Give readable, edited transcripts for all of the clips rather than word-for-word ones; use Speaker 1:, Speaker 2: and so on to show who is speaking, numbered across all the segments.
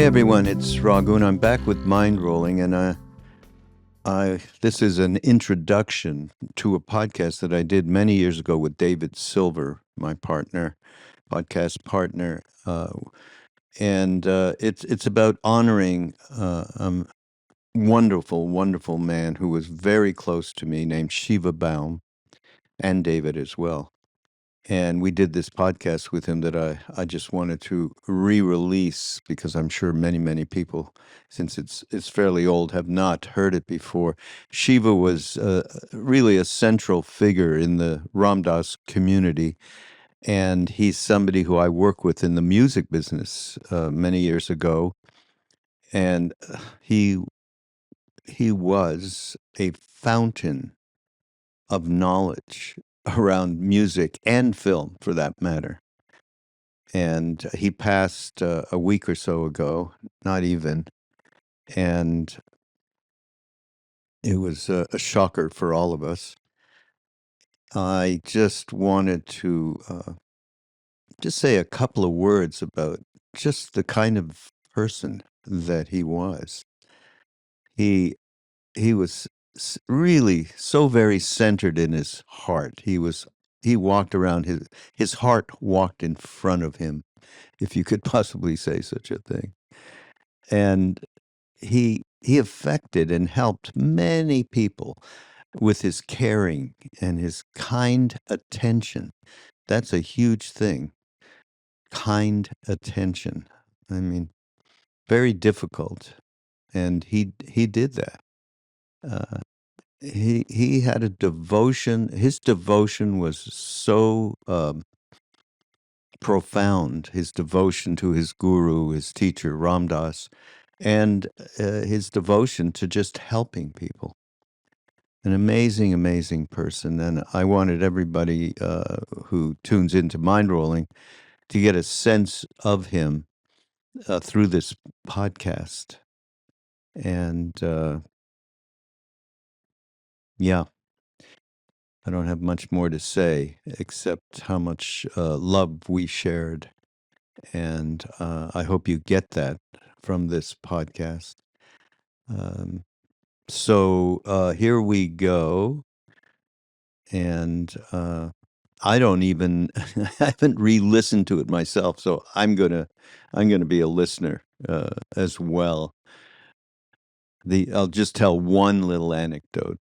Speaker 1: everyone, it's Raghu, and I'm back with Mindrolling, and this is an introduction to a podcast that I did many years ago with David Silver, my podcast partner, and it's about honoring a wonderful, wonderful man who was very close to me, named Shiva Baum, and David as well. And we did this podcast with him that I just wanted to re-release because I'm sure many, many people, since it's fairly old, have not heard it before. Shiva was really a central figure in the Ram Dass community, and he's somebody who I work with in the music business many years ago. And he was a fountain of knowledge around music and film, for that matter. And he passed a week or so ago, not even, and it was a shocker for all of us. I just wanted to just say a couple of words about just the kind of person that he was. He was really so very centered in his heart. He walked around, his heart walked in front of him, if you could possibly say such a thing. And he affected and helped many people with his caring and his kind attention. That's a huge thing. Kind attention. I mean, very difficult. And he did that. He had a devotion. His devotion was so profound. His devotion to his guru, his teacher, Ram Dass, and his devotion to just helping people. An amazing, amazing person. And I wanted everybody who tunes into Mindrolling to get a sense of him through this podcast. And yeah, I don't have much more to say except how much love we shared. And I hope you get that from this podcast. So here we go. And I don't even, I haven't re-listened to it myself, so I'm gonna be a listener as well. I'll just tell one little anecdote.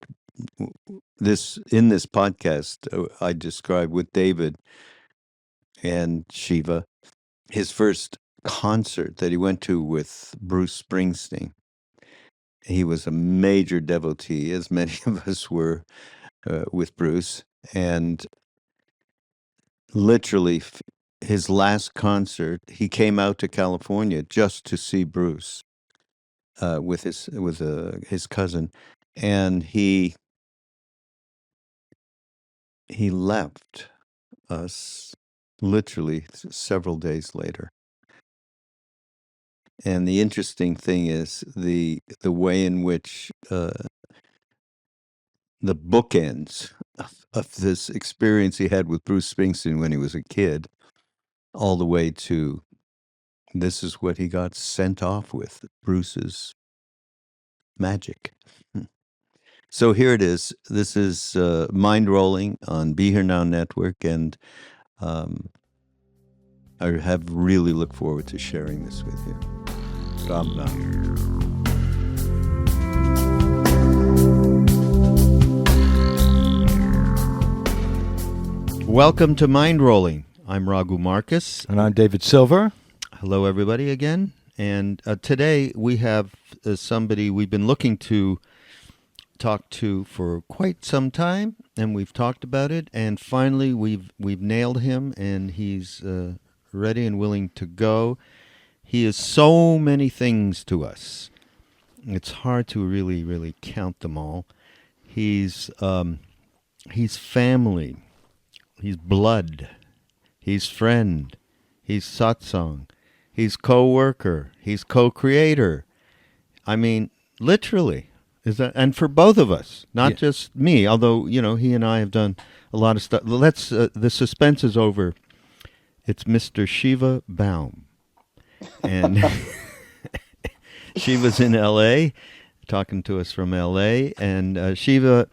Speaker 1: In this podcast, I described with David and Shiva his first concert that he went to with Bruce Springsteen. He was a major devotee, as many of us were with Bruce, and literally his last concert, he came out to California just to see Bruce with his cousin, and he left us literally several days later. And the interesting thing is the way in which the bookends of this experience he had with Bruce Springsteen when he was a kid, all the way to this is what he got sent off with, Bruce's magic. So here it is. This is Mindrolling on Be Here Now Network, and I have really looked forward to sharing this with you. Ram Ram. Welcome to Mindrolling. I'm Raghu Marcus.
Speaker 2: And I'm David Silver.
Speaker 1: Hello, everybody, again. And today we have somebody we've been looking to talk to for quite some time, and we've talked about it, and finally we've nailed him, and he's ready and willing to go. He is so many things to us. It's hard to really count them all. He's family. He's blood. He's friend. He's satsang. He's co-worker. He's co-creator. I mean, literally. And for both of us, not just me, although, he and I have done a lot of stuff. The suspense is over. It's Mr. Shiva Baum. And Shiva's in L.A., talking to us from L.A., and Shiva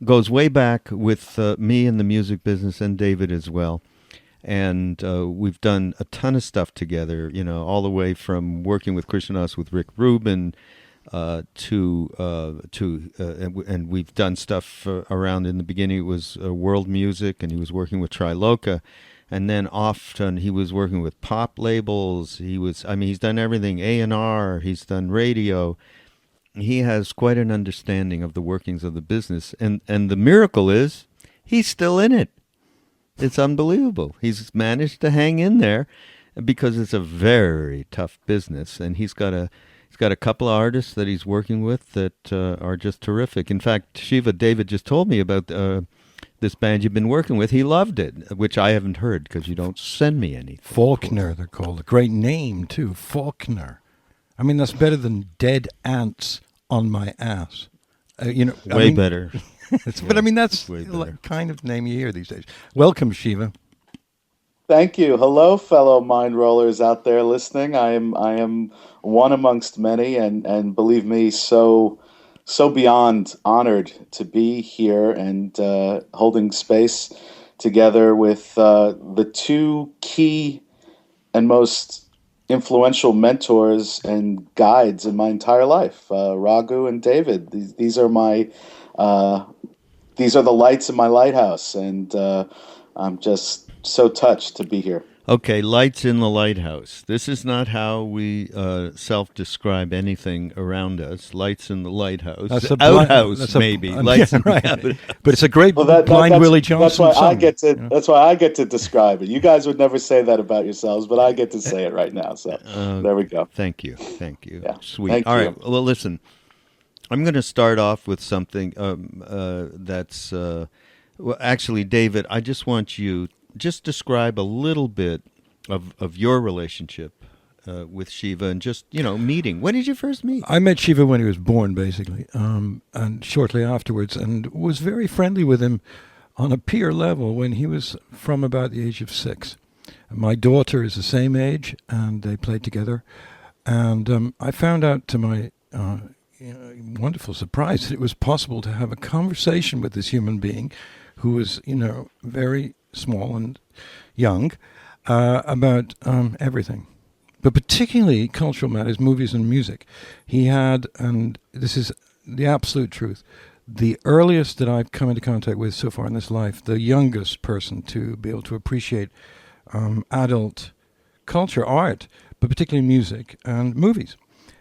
Speaker 1: goes way back with me in the music business and David as well. And we've done a ton of stuff together, all the way from working with Krishnadas with Rick Rubin and we've done stuff around. In the beginning it was world music, and he was working with Triloka, and then often he was working with pop labels. He's done everything, A&R, he's done radio. He has quite an understanding of the workings of the business, and the miracle is he's still in it. It's unbelievable. He's managed to hang in there because it's a very tough business, and he's got a couple of artists that he's working with that are just terrific. In fact, Shiva, David just told me about this band you've been working with. He loved it, which I haven't heard because you don't send me anything.
Speaker 2: Faulkner, they're called. A great name, too. Faulkner. I mean, that's better than Dead Ants on My Ass.
Speaker 1: Way better.
Speaker 2: But I mean, that's the kind of name you hear these days. Welcome, Shiva.
Speaker 3: Thank you. Hello, fellow mind rollers out there listening. I am one amongst many, and believe me, so beyond honored to be here and holding space together with the two key and most influential mentors and guides in my entire life, Raghu and David. These are the lights in my lighthouse, and I'm just so touched to be here.
Speaker 1: Okay, lights in the lighthouse. This is not how we self-describe anything around us. Lights in the lighthouse. That's a outhouse, maybe. Lights in the outhouse.
Speaker 2: But it's a great Blind Willie Johnson
Speaker 3: That's why
Speaker 2: song.
Speaker 3: That's why I get to describe it. You guys would never say that about yourselves, but I get to say it right now. So there we go.
Speaker 1: Thank you.
Speaker 3: Yeah.
Speaker 1: Sweet. All right. Well, listen. I'm going to start off with something that's... well, actually, David, I just want you just describe a little bit of your relationship with Shiva and just, meeting. When did you first meet?
Speaker 2: I met Shiva when he was born, basically, and shortly afterwards, and was very friendly with him on a peer level when he was from about the age of 6. My daughter is the same age, and they played together. And I found out to my wonderful surprise that it was possible to have a conversation with this human being who was, very small and young, about everything, but particularly cultural matters, movies and music. He had, and this is the absolute truth, the earliest that I've come into contact with so far in this life, the youngest person to be able to appreciate adult culture, art, but particularly music and movies.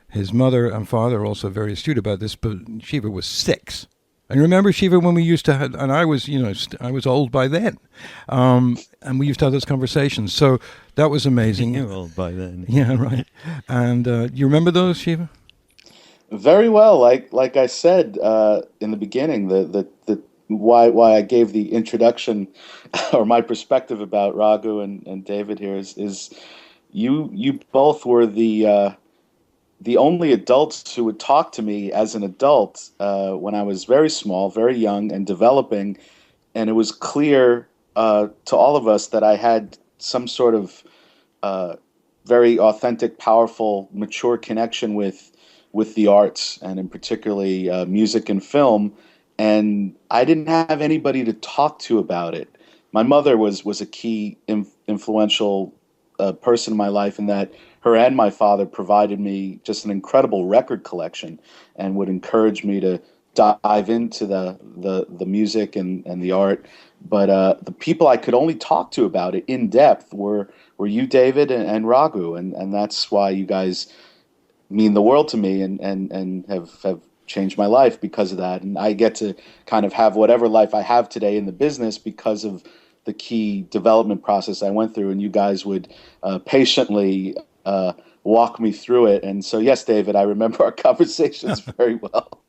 Speaker 2: His mother and father are also very astute about this, but Shiva was 6. And remember, Shiva, when we used to have, and I was, I was old by then, and we used to have those conversations. So that was amazing.
Speaker 1: You're old by then.
Speaker 2: Yeah, right. And you remember those, Shiva?
Speaker 3: Very well. Like I said in the beginning, the why I gave the introduction or my perspective about Raghu and David here is you both were the only adults who would talk to me as an adult when I was very small, very young, and developing. And it was clear to all of us that I had some sort of very authentic, powerful, mature connection with the arts, and in particularly music and film. And I didn't have anybody to talk to about it. My mother was a key influential person in my life, in that her and my father provided me just an incredible record collection and would encourage me to dive into the music and the art. But the people I could only talk to about it in depth were you, David, and Raghu, and that's why you guys mean the world to me and have changed my life because of that. And I get to kind of have whatever life I have today in the business because of the key development process I went through, and you guys would patiently walk me through it. And so, yes, David, I remember our conversations very well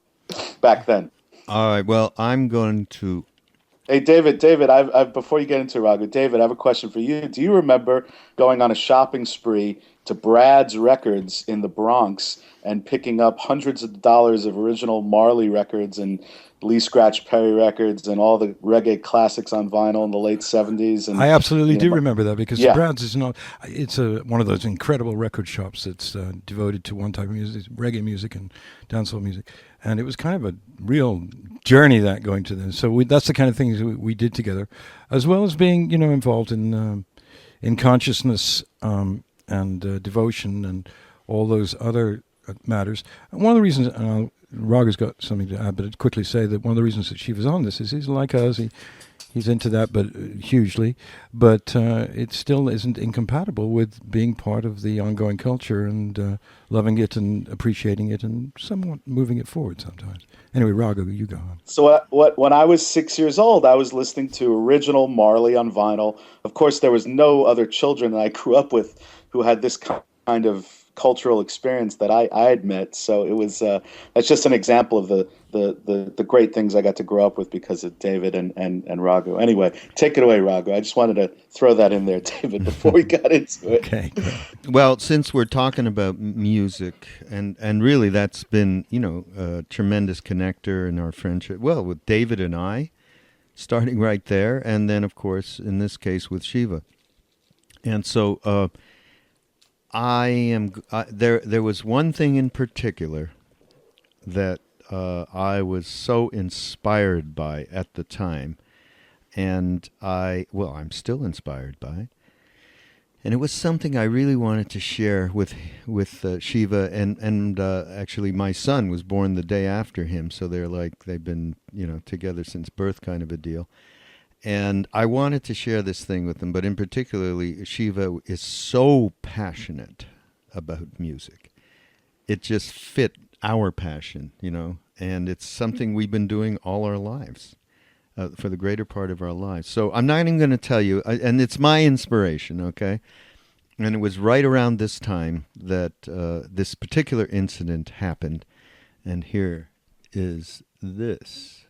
Speaker 3: back then.
Speaker 1: All right. Well, I'm going to...
Speaker 3: Hey, David, I've before you get into Raghu, David, I have a question for you. Do you remember going on a shopping spree to Brad's Records in the Bronx and picking up hundreds of dollars of original Marley records and Lee Scratch Perry records and all the reggae classics on vinyl in the late 70s. And
Speaker 2: I absolutely do remember that, because
Speaker 3: yeah.
Speaker 2: Brad's is not. It's one of those incredible record shops that's devoted to one type of music, reggae music and dancehall music, and it was kind of a real journey that going to them. So that's the kind of things we did together, as well as being involved in consciousness and devotion and all those other matters. And one of the reasons. Raghu's got something to add, but I'd quickly say that one of the reasons that Shiva's on this is he's like us. He's into that, but hugely. But it still isn't incompatible with being part of the ongoing culture and loving it and appreciating it and somewhat moving it forward sometimes. Anyway, Raghu, you go on.
Speaker 3: So when I was 6 years old, I was listening to original Marley on vinyl. Of course, there was no other children that I grew up with who had this kind of cultural experience that I had met. So it was that's just an example of the great things I got to grow up with because of David and Raghu. Anyway, take it away, Raghu. I just wanted to throw that in there, David, before we got into it.
Speaker 2: Okay.
Speaker 1: Well, since we're talking about music, and really that's been a tremendous connector in our friendship. Well, with David and I, starting right there, and then of course in this case with Shiva, and so. There was one thing in particular that I was so inspired by at the time, and I'm still inspired by, and it was something I really wanted to share with Shiva, and actually my son was born the day after him, so they've been together since birth, kind of a deal. And I wanted to share this thing with them, but in particularly, Shiva is so passionate about music. It just fit our passion, and it's something we've been doing all our lives, for the greater part of our lives. So I'm not even going to tell you, and it's my inspiration, okay? And it was right around this time that this particular incident happened, and here is this.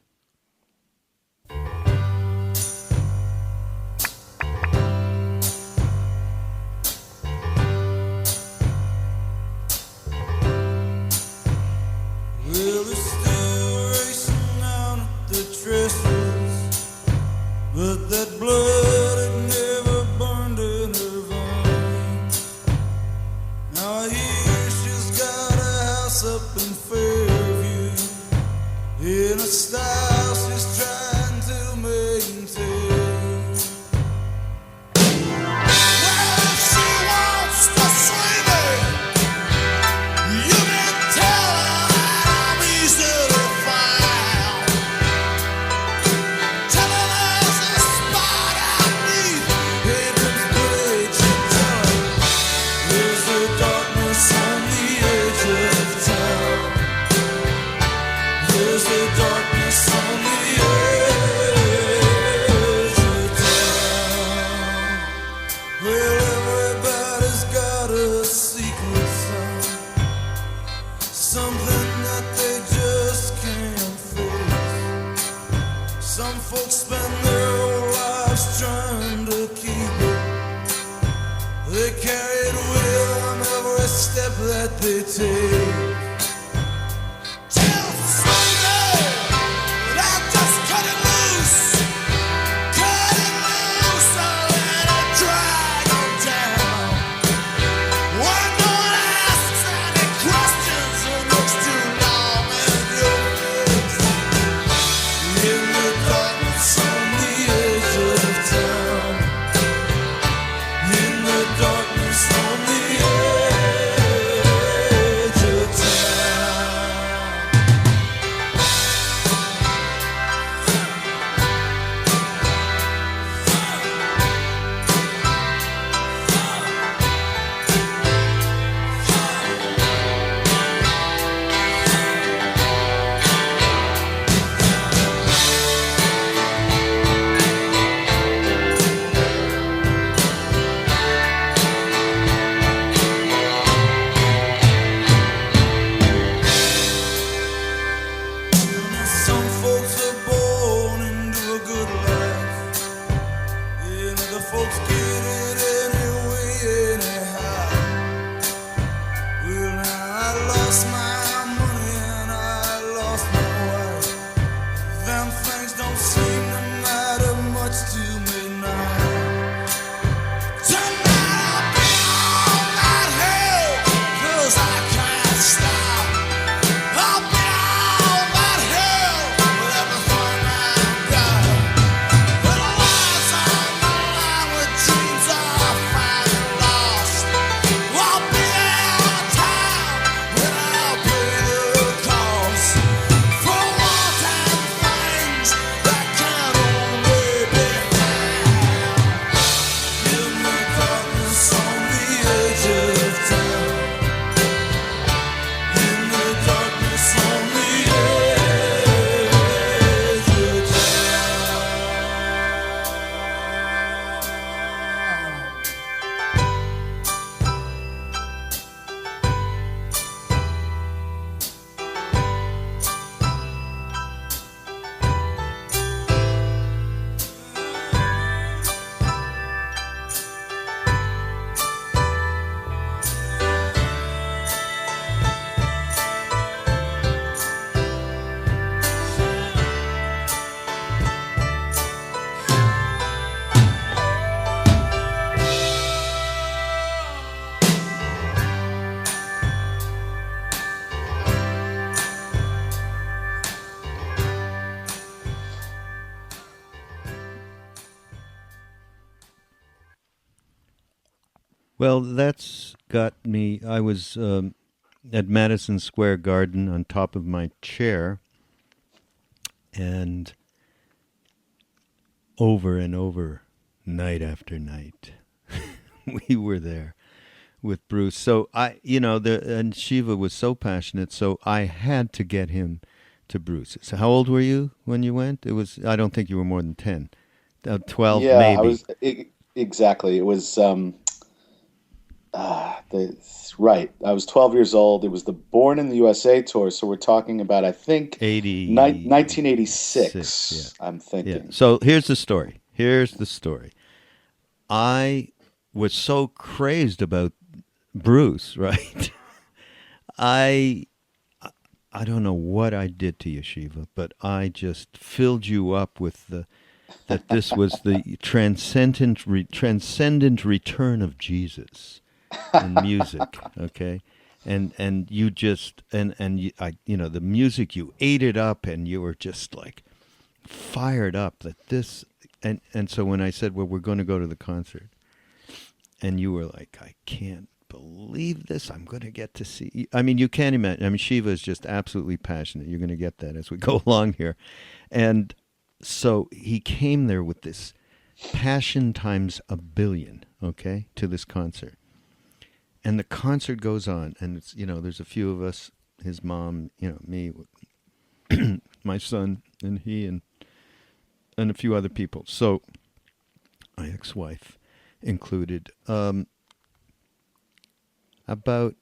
Speaker 4: But that blood had never burned in her veins. Now I hear she's got a house up in Fairview, in a style she's trying to maintain. Well, if she wants to see me, you can tell her I'm easily found. Tell her there's a spot I need, Adrian's Bridge in town. There's the darkness on the edge of town. There's the darkness on the edge of town. Well, everybody's got a secret song, something that they just can't face. Some folks spend their whole lives trying to keep it. They carry it with them every step that they take. Tell Sunday that I'll just cut it loose. Cut it loose, I'll let it drag on down. Why no one asks any questions or looks too long at your face. In the darkness on the edge of town. In the darkness on the edge of town.
Speaker 1: Well, that's got me. I was at Madison Square Garden on top of my chair, and over and over, night after night, we were there with Bruce. So and Shiva was so passionate, so I had to get him to Bruce. So how old were you when you went? It was, I don't think you were more than 10. 12
Speaker 3: Yeah, I
Speaker 1: maybe.
Speaker 3: was exactly. It was right. I was 12 years old. It was the Born in the USA tour, so we're talking about I think
Speaker 1: 86, yeah.
Speaker 3: 1986. I'm
Speaker 1: Yeah.
Speaker 3: thinking.
Speaker 1: So here's the story. I was so crazed about Bruce, right? I I don't know what I did to you, Shiva, but I just filled you up with that this was the transcendent return of Jesus in music, okay? And you just the music, you ate it up, and you were just like fired up that this, and so when I said, well, we're going to go to the concert, and you were like, I can't believe this, I'm going to get to see, I mean, you can't imagine. I mean, Shiva is just absolutely passionate. You're going to get that as we go along here. And so he came there with this passion times a billion, okay, to this concert. And the concert goes on, and it's, there's a few of us, his mom, me, my son, and he, and a few other people. So my ex-wife included. About,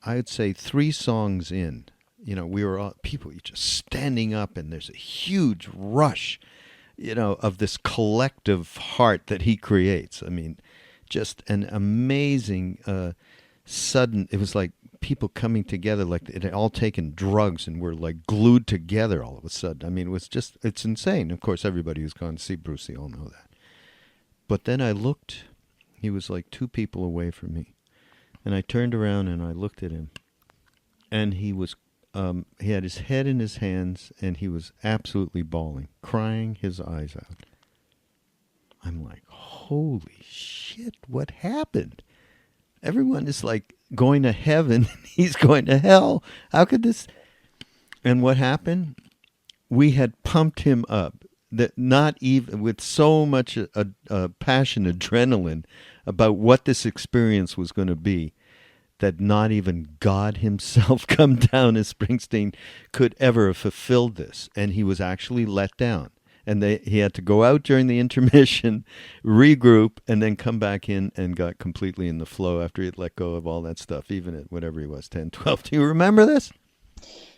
Speaker 1: I'd say 3 songs in, we were all people just standing up, and there's a huge rush, of this collective heart that he creates. I mean, just an amazing sudden. It was like people coming together, like it had all taken drugs and were like glued together all of a sudden. I mean, it's insane. Of course, everybody who's gone to see Bruce, they all know that. But then I looked. He was like 2 people away from me. And I turned around and I looked at him, and he was, he had his head in his hands, and he was absolutely bawling, crying his eyes out. I'm like, holy shit, what happened? Everyone is like going to heaven, and he's going to hell. How could this? And what happened? We had pumped him up, that not even with so much passion, adrenaline about what this experience was going to be, that not even God himself, come down as Springsteen, could ever have fulfilled this. And he was actually let down. And he had to go out during the intermission, regroup, and then come back in, and got completely in the flow after he had let go of all that stuff, even at whatever he was, 10, 12. Do you remember this?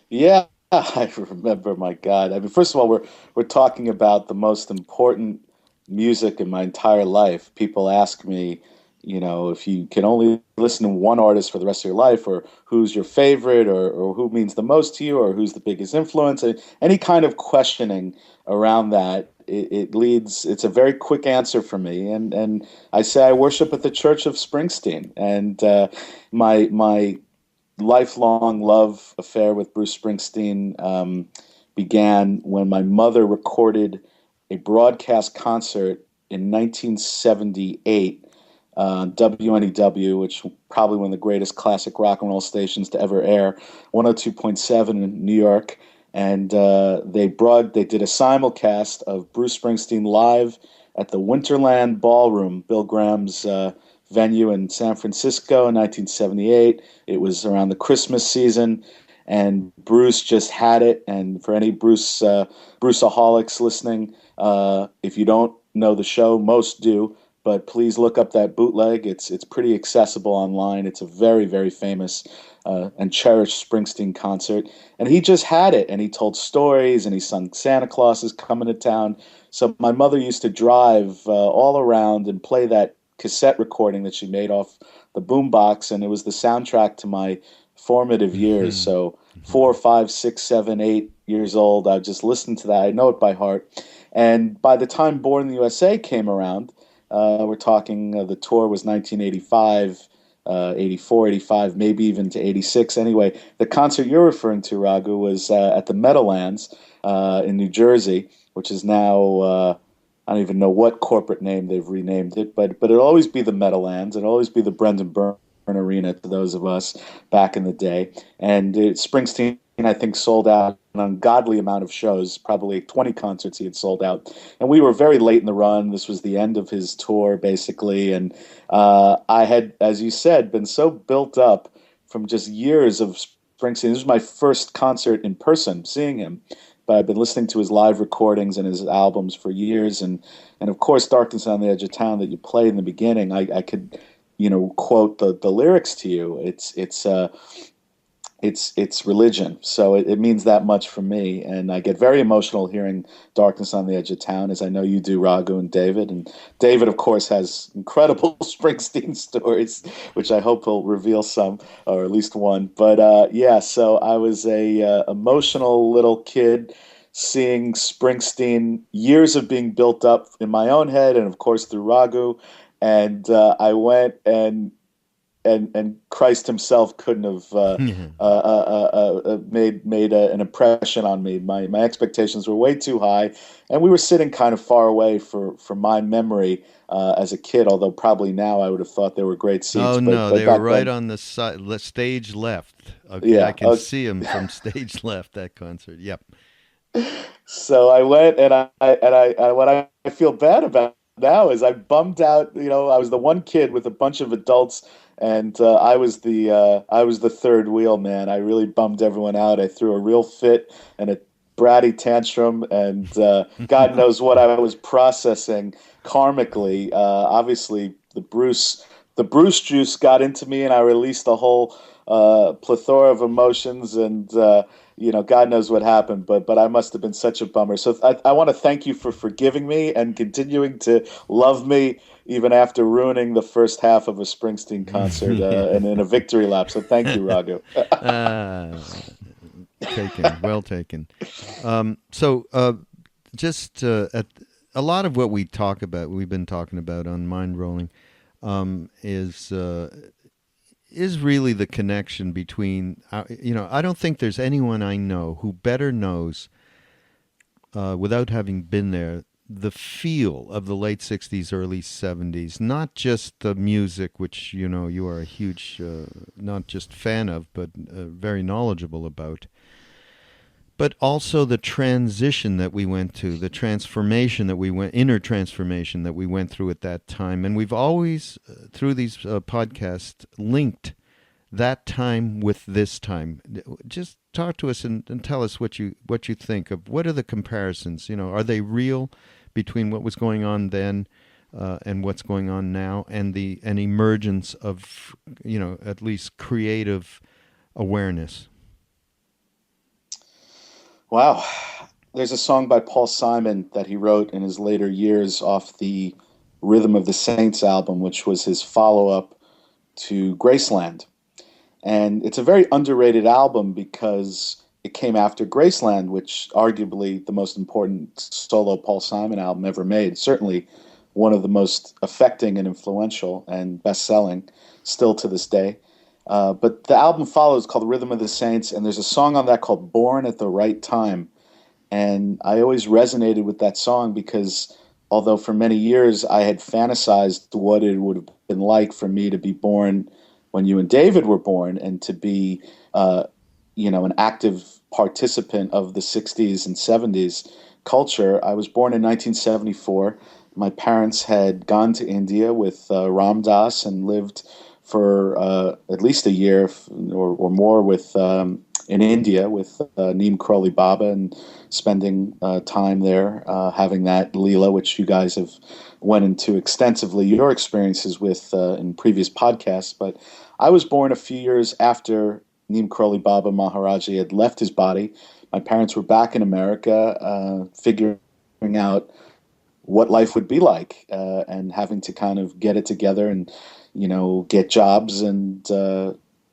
Speaker 3: Yeah, I remember. My God. I mean, first of all, we're talking about the most important music in my entire life. People ask me, if you can only listen to one artist for the rest of your life, or who's your favorite, or who means the most to you, or who's the biggest influence, any kind of questioning around that, it leads, it's a very quick answer for me. And I say I worship at the Church of Springsteen. And my lifelong love affair with Bruce Springsteen began when my mother recorded a broadcast concert in 1978 on WNEW, which is probably one of the greatest classic rock and roll stations to ever air, 102.7 in New York. And they did a simulcast of Bruce Springsteen live at the Winterland Ballroom, Bill Graham's venue in San Francisco in 1978. It was around the Christmas season, and Bruce just had it. And for any Bruceaholics listening, if you don't know the show, most do, but please look up that bootleg. It's pretty accessible online. It's a very, very famous and cherished Springsteen concert. And he just had it, and he told stories, and he sung Santa Claus is Coming to Town. So my mother used to drive all around and play that cassette recording that she made off the boombox, and it was the soundtrack to my formative years. So 4, 5, 6, 7, 8 years old, I just listened to that. I know it by heart. And by the time Born in the USA came around, we're talking, the tour was 1985, 84, 85, maybe even to 86. Anyway, the concert you're referring to, Raghu, was at the Meadowlands in New Jersey, which is now I don't even know what corporate name they've renamed it, but it'll always be the Meadowlands. It'll always be the Brendan Byrne Arena to those of us back in the day. And Springsteen, I think, sold out an ungodly amount of shows, probably 20 concerts he had sold out. And we were very late in the run. This was the end of his tour, basically. And I had, as you said, been so built up from just years of Springsteen. This was my first concert in person, seeing him. But I've been listening to his live recordings and his albums for years, and of course, "Darkness on the Edge of Town" that you played in the beginning, I could, quote the lyrics to you. It's religion, so it means that much for me, and I get very emotional hearing "Darkness on the Edge of Town," as I know you do, Raghu and David. And David, of course, has incredible Springsteen stories, which I hope will reveal some, or at least one. But yeah, so I was a emotional little kid seeing Springsteen, years of being built up in my own head, and of course through Raghu. And I went and Christ himself couldn't have made an impression on me. My expectations were way too high, and we were sitting kind of far away for my memory as a kid. Although probably now I would have thought they were great seats.
Speaker 1: Oh, no,
Speaker 3: but
Speaker 1: they were right on the stage left. Okay,
Speaker 3: yeah,
Speaker 1: I can see them from stage left, that concert. Yep.
Speaker 3: So I went, and I what I feel bad about now is I bummed out. I was the one kid with a bunch of adults, and I was the third wheel, man. I really bummed everyone out. I threw a real fit and a bratty tantrum, and God knows what I was processing karmically. Obviously, the Bruce juice got into me, and I released a whole plethora of emotions, and God knows what happened, but I must have been such a bummer. So I want to thank you for forgiving me and continuing to love me even after ruining the first half of a Springsteen concert and in a victory lap. So thank you, Raghu.
Speaker 1: Well taken. Just at a lot of what we've been talking about on Mindrolling, is really the connection between, I don't think there's anyone I know who better knows, without having been there, the feel of the late 60s, early 70s, not just the music, which, you are a huge, not just fan of, but very knowledgeable about, but also the transition that we went to, the transformation that inner transformation that we went through at that time. And we've always, through these podcasts, linked that time with this time. Just talk to us and tell us what you think of, what are the comparisons? Are they real between what was going on then and what's going on now, and an emergence of, at least creative awareness?
Speaker 3: Wow. There's a song by Paul Simon that he wrote in his later years off the Rhythm of the Saints album, which was his follow-up to Graceland. And it's a very underrated album because it came after Graceland, which arguably the most important solo Paul Simon album ever made. Certainly one of the most affecting and influential and best-selling still to this day. But the album follows, called Rhythm of the Saints, and there's a song on that called Born at the Right Time. And I always resonated with that song because although for many years I had fantasized what it would have been like for me to be born when you and David were born, and to be, an active participant of the 60s and 70s culture. I was born in 1974. My parents had gone to India with Ram Dass and lived for at least a year or more in India with Neem Karoli Baba, and spending time there, having that Leela, which you guys have went into extensively your experiences with in previous podcasts. But I was born a few years after Neem Karoli Baba Maharaji had left his body. My parents were back in America, figuring out what life would be like, and having to kind of get it together and get jobs and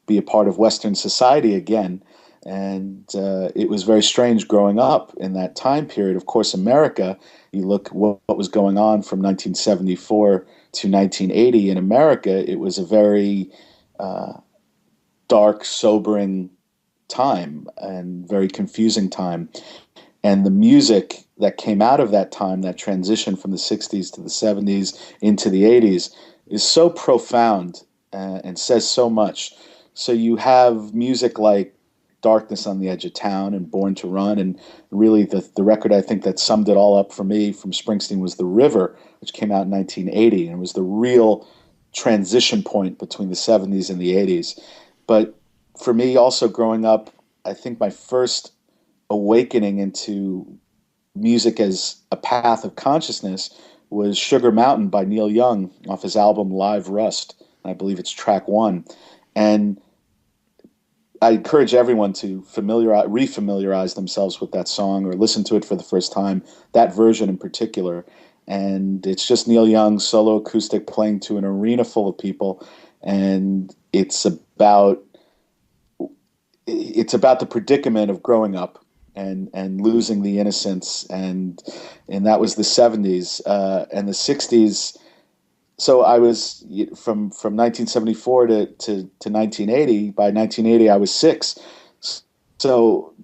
Speaker 3: be a part of Western society again. And it was very strange growing up in that time period. Of course, America, you look what was going on from 1974 to 1980 in America, it was a very dark, sobering time and very confusing time. And the music that came out of that time, that transition from the 60s to the 70s into the 80s, is so profound and says so much. So you have music like Darkness on the Edge of Town and Born to Run, and really the record I think that summed it all up for me from Springsteen was The River, which came out in 1980, and it was the real transition point between the 70s and the 80s. But for me, also growing up, I think my first awakening into music as a path of consciousness was Sugar Mountain by Neil Young off his album Live Rust. I believe it's track 1. And I encourage everyone to refamiliarize themselves with that song or listen to it for the first time, that version in particular. And it's just Neil Young solo acoustic playing to an arena full of people. And it's about the predicament of growing up and losing the innocence. And that was the 70s and the 60s. So I was from 1974 to 1980. By 1980, I was 6. So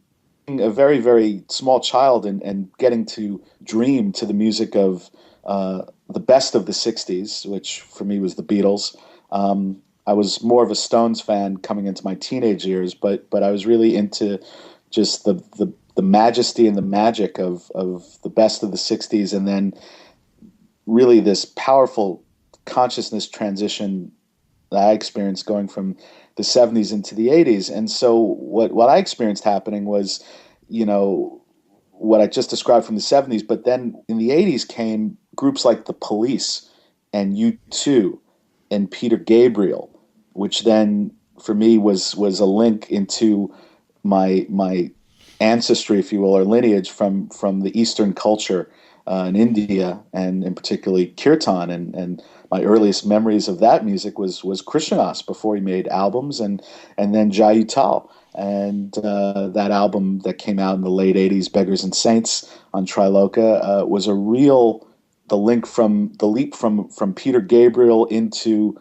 Speaker 3: being a very, very small child and getting to dream to the music of the best of the 60s, which for me was the Beatles. I was more of a Stones fan coming into my teenage years, but I was really into just the majesty and the magic of the best of the 60s, and then really this powerful consciousness transition that I experienced going from the 70s into the 80s. And so what I experienced happening was, what I just described from the 70s, but then in the 80s came groups like The Police and U2 and Peter Gabriel, which then for me was a link into my ancestry, if you will, or lineage from the Eastern culture in India, and in particularly kirtan, and my earliest memories of that music was Krishnadas before he made albums, and then Jai Tal, and that album that came out in the late 80s, Beggars and Saints on Triloka, was the leap from Peter Gabriel into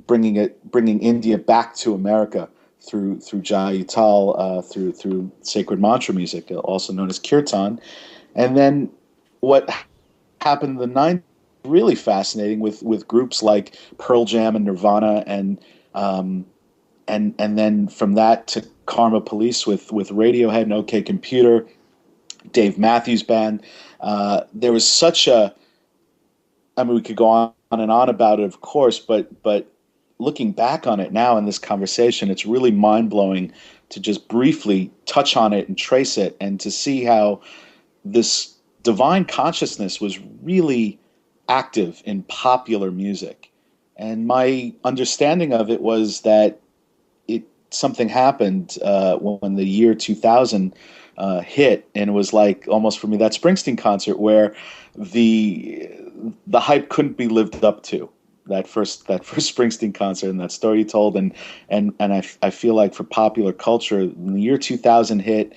Speaker 3: bringing India back to America through Jai Tal, through sacred mantra music, also known as kirtan. And then what happened in the 90s, really fascinating with groups like Pearl Jam and Nirvana, and then from that to Karma Police with Radiohead and OK Computer, Dave Matthews Band. There was such we could go on and on about it, of course, but looking back on it now in this conversation, it's really mind-blowing to just briefly touch on it and trace it, and to see how this divine consciousness was really active in popular music. And my understanding of it was that something happened when the year 2000 hit, and it was like almost for me that Springsteen concert where the hype couldn't be lived up to. That first Springsteen concert and that story you told, and I feel like for popular culture, when the year 2000 hit,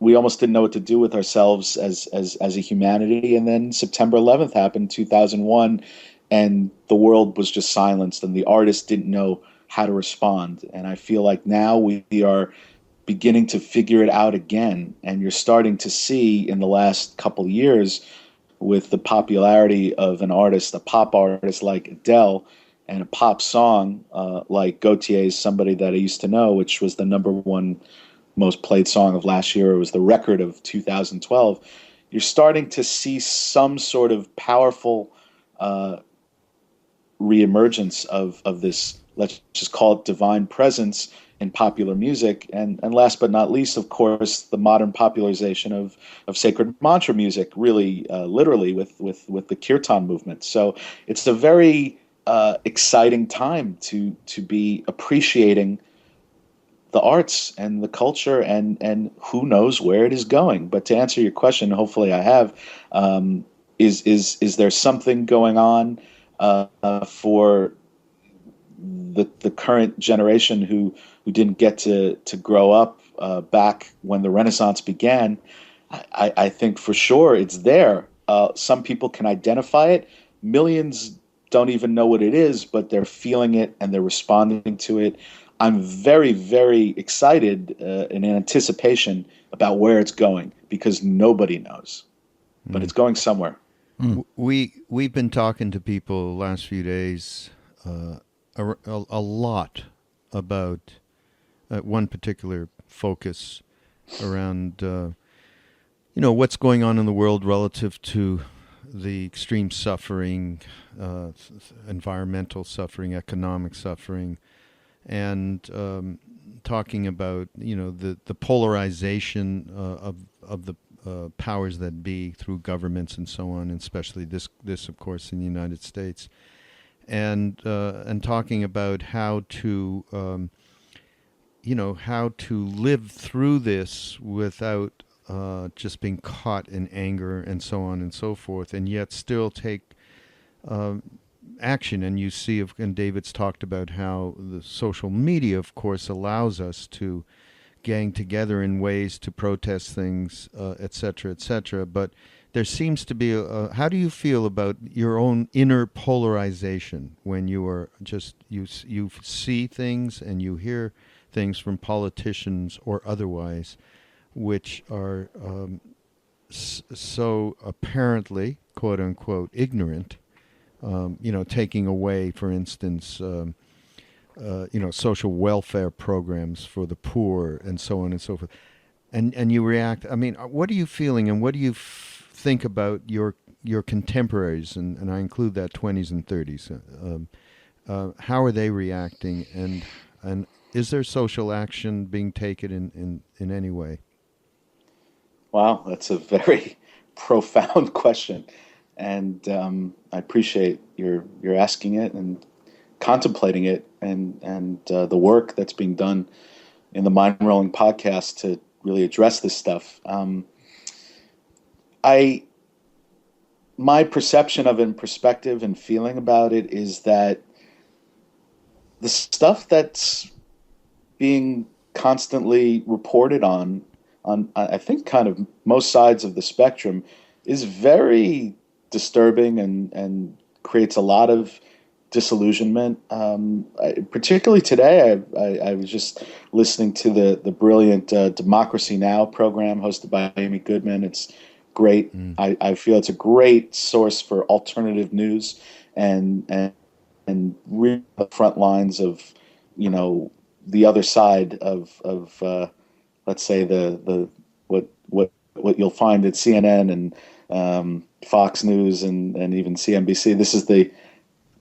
Speaker 3: we almost didn't know what to do with ourselves as a humanity. And then September 11th happened, 2001, and the world was just silenced, and the artists didn't know how to respond. And I feel like now we are beginning to figure it out again, and you're starting to see in the last couple of years, with the popularity of an artist, a pop artist like Adele, and a pop song like Gautier's Somebody That I Used to Know, which was the #1 most played song of last year. It was the record of 2012. You're starting to see some sort of powerful reemergence of this, let's just call it divine presence in popular music. And last but not least, of course, the modern popularization of sacred mantra music, really literally with the kirtan movement. So it's a very exciting time to be appreciating the arts and the culture, and who knows where it is going. But to answer your question, hopefully I have, is there something going on for the current generation who didn't get to grow up back when the Renaissance began? I think for sure it's there. Some people can identify it. Millions don't even know what it is, but they're feeling it and they're responding to it. I'm very, very excited in anticipation about where it's going, because nobody knows, but it's going somewhere.
Speaker 1: We've been talking to people the last few days a lot about one particular focus around what's going on in the world relative to the extreme suffering, environmental suffering, economic suffering, and talking about the polarization of the powers that be through governments and so on, and especially this of course in the United States, and talking about how to how to live through this without just being caught in anger and so on and so forth, and yet still take action. And you see, and David's talked about how the social media, of course, allows us to gang together in ways to protest things, et cetera, et cetera. But there seems to be how do you feel about your own inner polarization when you are just, you see things and you hear things from politicians or otherwise, which are so apparently, quote unquote, ignorant, taking away, for instance, social welfare programs for the poor and so on and so forth. And you react, I mean, what are you feeling, and what do you think about your contemporaries, and I include that 20s and 30s? How are they reacting, and is there social action being taken in any way?
Speaker 3: Wow, that's a very profound question, and I appreciate your asking it and contemplating it, and the work that's being done in the Mindrolling podcast to really address this stuff. My perception of it, and perspective and feeling about it, is that the stuff that's being constantly reported on I think kind of most sides of the spectrum is very disturbing and creates a lot of disillusionment. Particularly today, I was just listening to the brilliant Democracy Now! Program hosted by Amy Goodman. It's great. I feel it's a great source for alternative news and really the front lines of the other side of let's say the what you'll find at CNN and Fox News and even CNBC. This is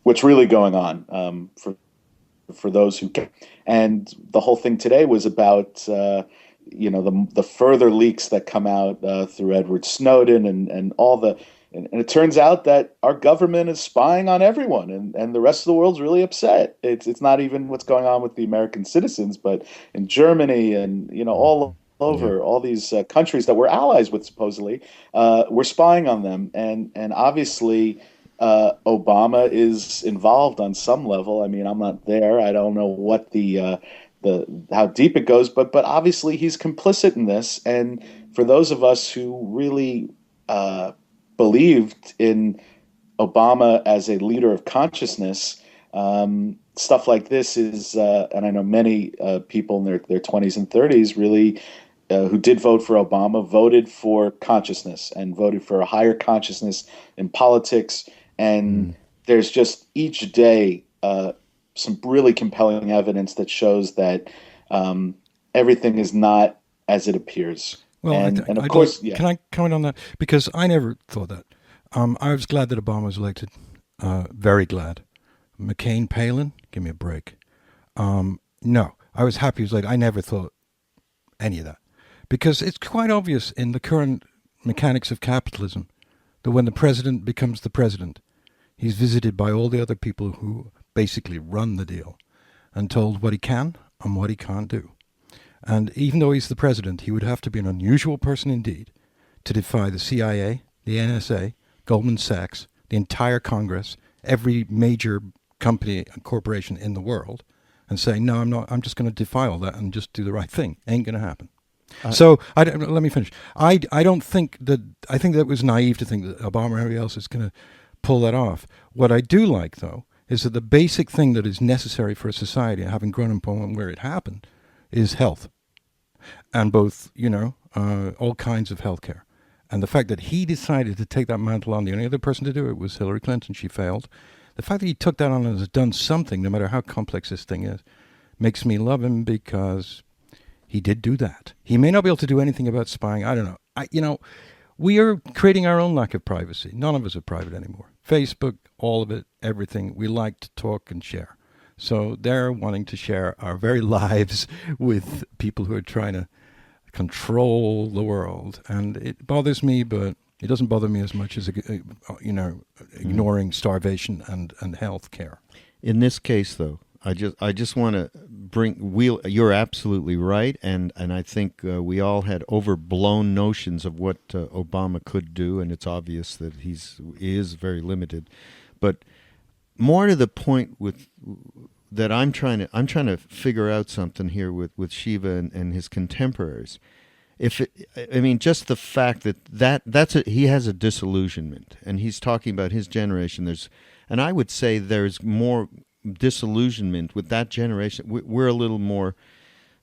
Speaker 3: what's really going on for those who can. And the whole thing today was about the further leaks that come out through Edward Snowden and all the. And it turns out that our government is spying on everyone, and the rest of the world's really upset. It's not even what's going on with the American citizens, but in Germany and all over, all these countries that we're allies with, supposedly, we're spying on them. And obviously, Obama is involved on some level. I mean, I'm not there. I don't know what how deep it goes, but obviously he's complicit in this. And for those of us who really believed in Obama as a leader of consciousness, stuff like this is, and I know many people in their 20s and 30s really who did vote for Obama voted for consciousness and voted for a higher consciousness in politics. And there's just each day some really compelling evidence that shows that everything is not as it appears.
Speaker 2: Well,
Speaker 3: and of course,
Speaker 2: can I comment on that? Because I never thought that. I was glad that Obama was elected. Very glad. McCain, Palin, give me a break. No, I was happy he was elected. I never thought any of that. Because it's quite obvious in the current mechanics of capitalism that when the president becomes the president, he's visited by all the other people who basically run the deal and told what he can and what he can't do. And even though he's the president, he would have to be an unusual person indeed to defy the CIA, the NSA, Goldman Sachs, the entire Congress, every major company and corporation in the world, and say, no, I'm not. I'm just going to defy all that and just do the right thing. Ain't going to happen. So let me finish. I don't think that. I think that was naive to think that Obama or anybody else is going to pull that off. What I do like, though, is that the basic thing that is necessary for a society, having grown up on where it happened, is health. And both, all kinds of healthcare. And the fact that he decided to take that mantle on, the only other person to do it was Hillary Clinton. She failed. The fact that he took that on and has done something, no matter how complex this thing is, makes me love him because he did do that. He may not be able to do anything about spying. I don't know. We are creating our own lack of privacy. None of us are private anymore. Facebook, all of it, everything. We like to talk and share. So they're wanting to share our very lives with people who are trying to control the world. And it bothers me, but it doesn't bother me as much as, ignoring starvation and health care.
Speaker 1: In this case, though, I just want to you're absolutely right, and I think we all had overblown notions of what Obama could do, and it's obvious that he is very limited. But more to the point that I'm trying to figure out something here with Shiva and his contemporaries. Just the fact that's he has a disillusionment, and he's talking about his generation. And I would say there's more disillusionment with that generation. We're a little more,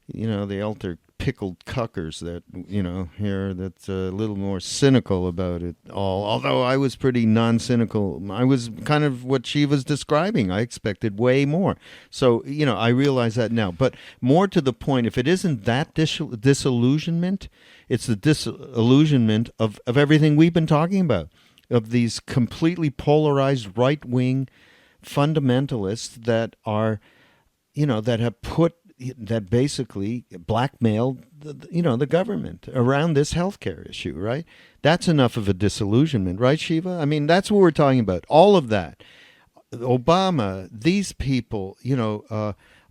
Speaker 1: the elder pickled cuckers that, here that's a little more cynical about it all. Although I was pretty non-cynical. I was kind of what Shiva's describing. I expected way more. So, I realize that now. But more to the point, if it isn't that disillusionment, it's the disillusionment of everything we've been talking about, of these completely polarized right-wing fundamentalists that are, that basically blackmailed the government around this healthcare issue, right? That's enough of a disillusionment, right, Shiva? That's what we're talking about. All of that, Obama, these people,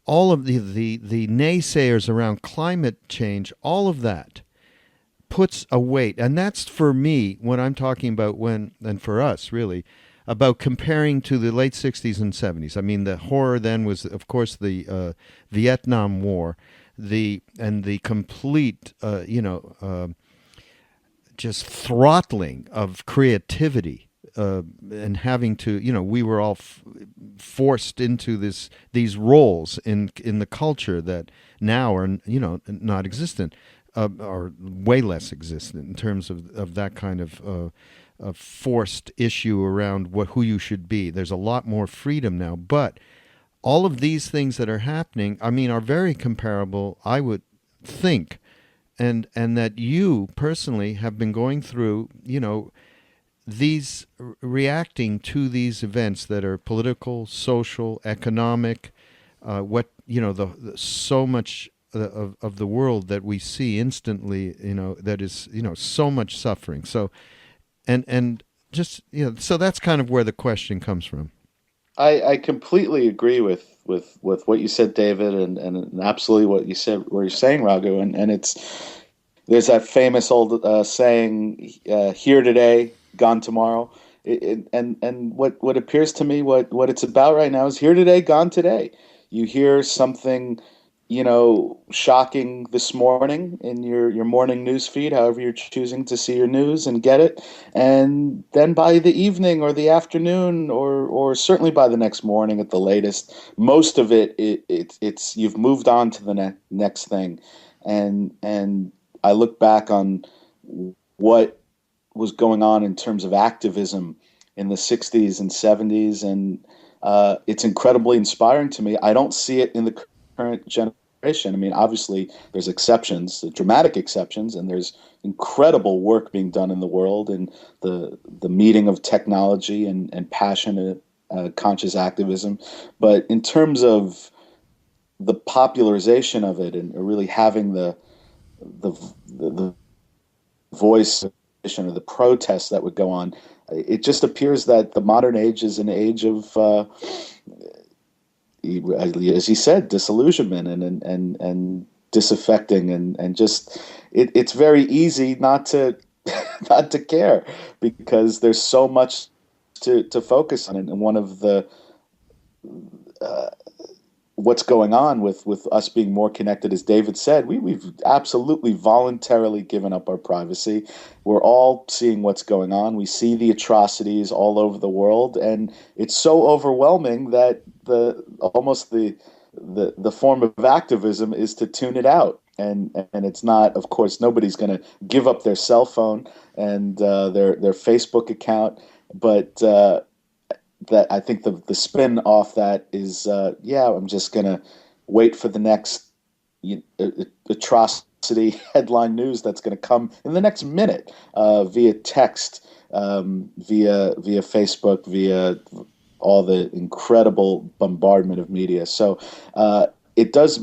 Speaker 1: all of the naysayers around climate change, all of that puts a weight, and that's for me what I'm talking about and for us really, about comparing to the late 60s and 70s. The horror then was, of course, the Vietnam War, the complete, just throttling of creativity, and having to, we were all forced into these roles in the culture that now are, not existent, or way less existent in terms of that kind of a forced issue around who you should be. There's a lot more freedom now, but all of these things that are happening, are very comparable, I would think, and that you personally have been going through, these reacting to these events that are political, social, economic, so much of the world that we see instantly, that is, so much suffering. So. And just, so that's kind of where the question comes from.
Speaker 3: I completely agree with what you said, David, and absolutely what you're saying, Raghu. And there's that famous old saying, here today, gone tomorrow. And what appears to me, what it's about right now is here today, gone today. You hear something, shocking this morning in your morning news feed, however you're choosing to see your news and get it. And then by the evening or the afternoon or certainly by the next morning at the latest, most of it's you've moved on to the next thing. And I look back on what was going on in terms of activism in the 60s and 70s, and it's incredibly inspiring to me. I don't see it in the current generation. Obviously there's exceptions, dramatic exceptions, and there's incredible work being done in the world, and the meeting of technology and passionate, conscious activism. But in terms of the popularization of it and really having the voice or the protests that would go on, it just appears that the modern age is an age of as he said, disillusionment and disaffecting, and just it's very easy not to not to care, because there's so much to focus on. And one of the what's going on with us being more connected, as David said, we've absolutely voluntarily given up our privacy. We're all seeing what's going on. We see the atrocities all over the world, and it's so overwhelming that the form of activism is to tune it out. And it's not, of course, nobody's going to give up their cell phone and their Facebook account, but that I think the spin off that is, I'm just going to wait for the next atrocity headline news that's going to come in the next minute via text, via Facebook, via all the incredible bombardment of media. So it does